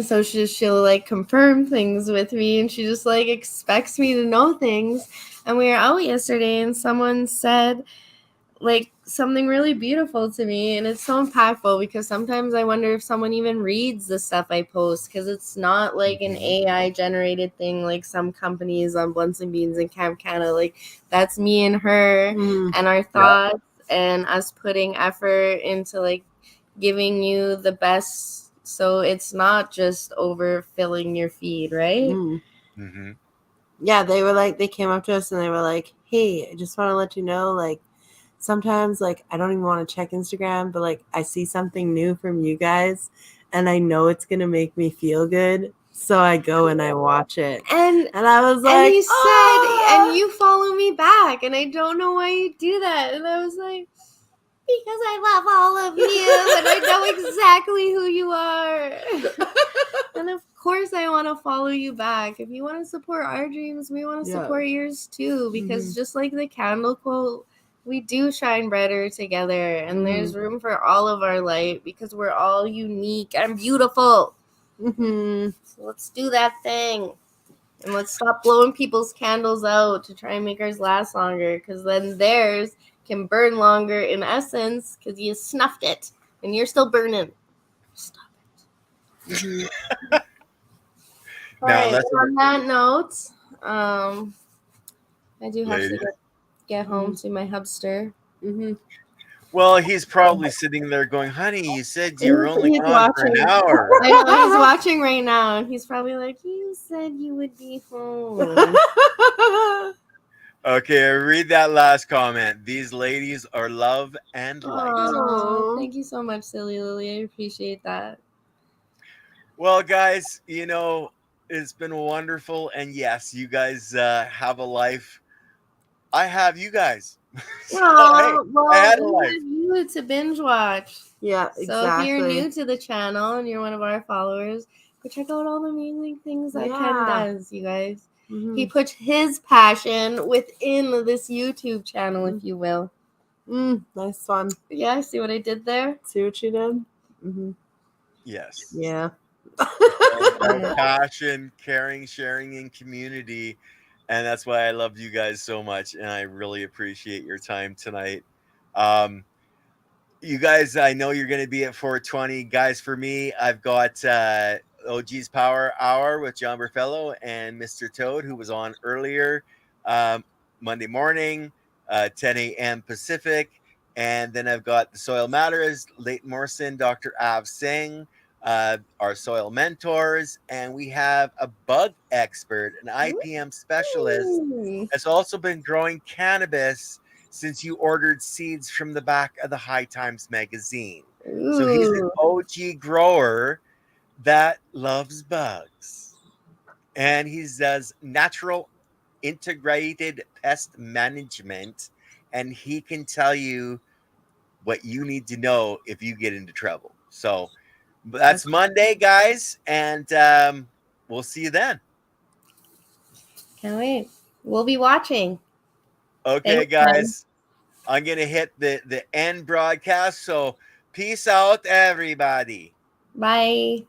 so she'll like confirm things with me, and she just like expects me to know things. And we were out yesterday and someone said like something really beautiful to me, and it's so impactful because sometimes I wonder if someone even reads the stuff I post, because it's not like an AI generated thing like some companies on Blunts and Beans and CampCanna. Like, that's me and her and our thoughts and us putting effort into like giving you the best, so it's not just overfilling your feed, right?
Yeah, they came up to us and they were like, hey, I just want to let you know, like, sometimes like I don't even want to check Instagram, but like I see something new from you guys and I know it's gonna make me feel good, so I go and I watch it. And I was like,
and he said, and you follow me back, and I don't know why you do that. And I was like, because I love all of you and I know exactly who you are. And of course I want to follow you back. If you want to support our dreams, we want to support yours too, because just like the candle quote, we do shine brighter together, and there's room for all of our light because we're all unique and beautiful. So let's do that thing. And let's stop blowing people's candles out to try and make ours last longer, because then theirs can burn longer in essence because you snuffed it and you're still burning. Stop it. All right. On that note, I do have to get home to my hubster.
Well, he's probably sitting there going, honey, you said you were only
He's
gone for an hour.
I know, he's watching right now, and he's probably like, you said you would be home.
Okay, read that last comment. These ladies are love and light.
Oh, thank you so much, Silly Lily. I appreciate that.
Well, guys, it's been wonderful. And yes, you guys have a life. I have you guys. So,
well,
I had a
we
life.
have you to binge watch.
Yeah, exactly.
So if you're new to the channel and you're one of our followers, go check out all the amazing things that Ken does, you guys. He puts his passion within this YouTube channel, if you will.
Nice one.
Yeah, see what I did there?
See what you did?
Yes.
Yeah.
About passion, caring, sharing, and community. And that's why I love you guys so much. And I really appreciate your time tonight. You guys, I know you're going to be at 420. Guys, for me, I've got OG's Power Hour with John Burfello and Mr. Toad, who was on earlier Monday morning, 10 a.m. Pacific. And then I've got the Soil Matters, Leighton Morrison, Dr. Av Singh, our soil mentors, and we have a bug expert, an IPM specialist, that's also been growing cannabis since you ordered seeds from the back of the High Times magazine. So he's an OG grower that loves bugs. And he does natural integrated pest management, and he can tell you what you need to know if you get into trouble. So that's Monday, guys, and we'll see you then.
Can't wait. We'll be watching.
Okay, guys. I'm going to hit the end broadcast. So peace out, everybody.
Bye.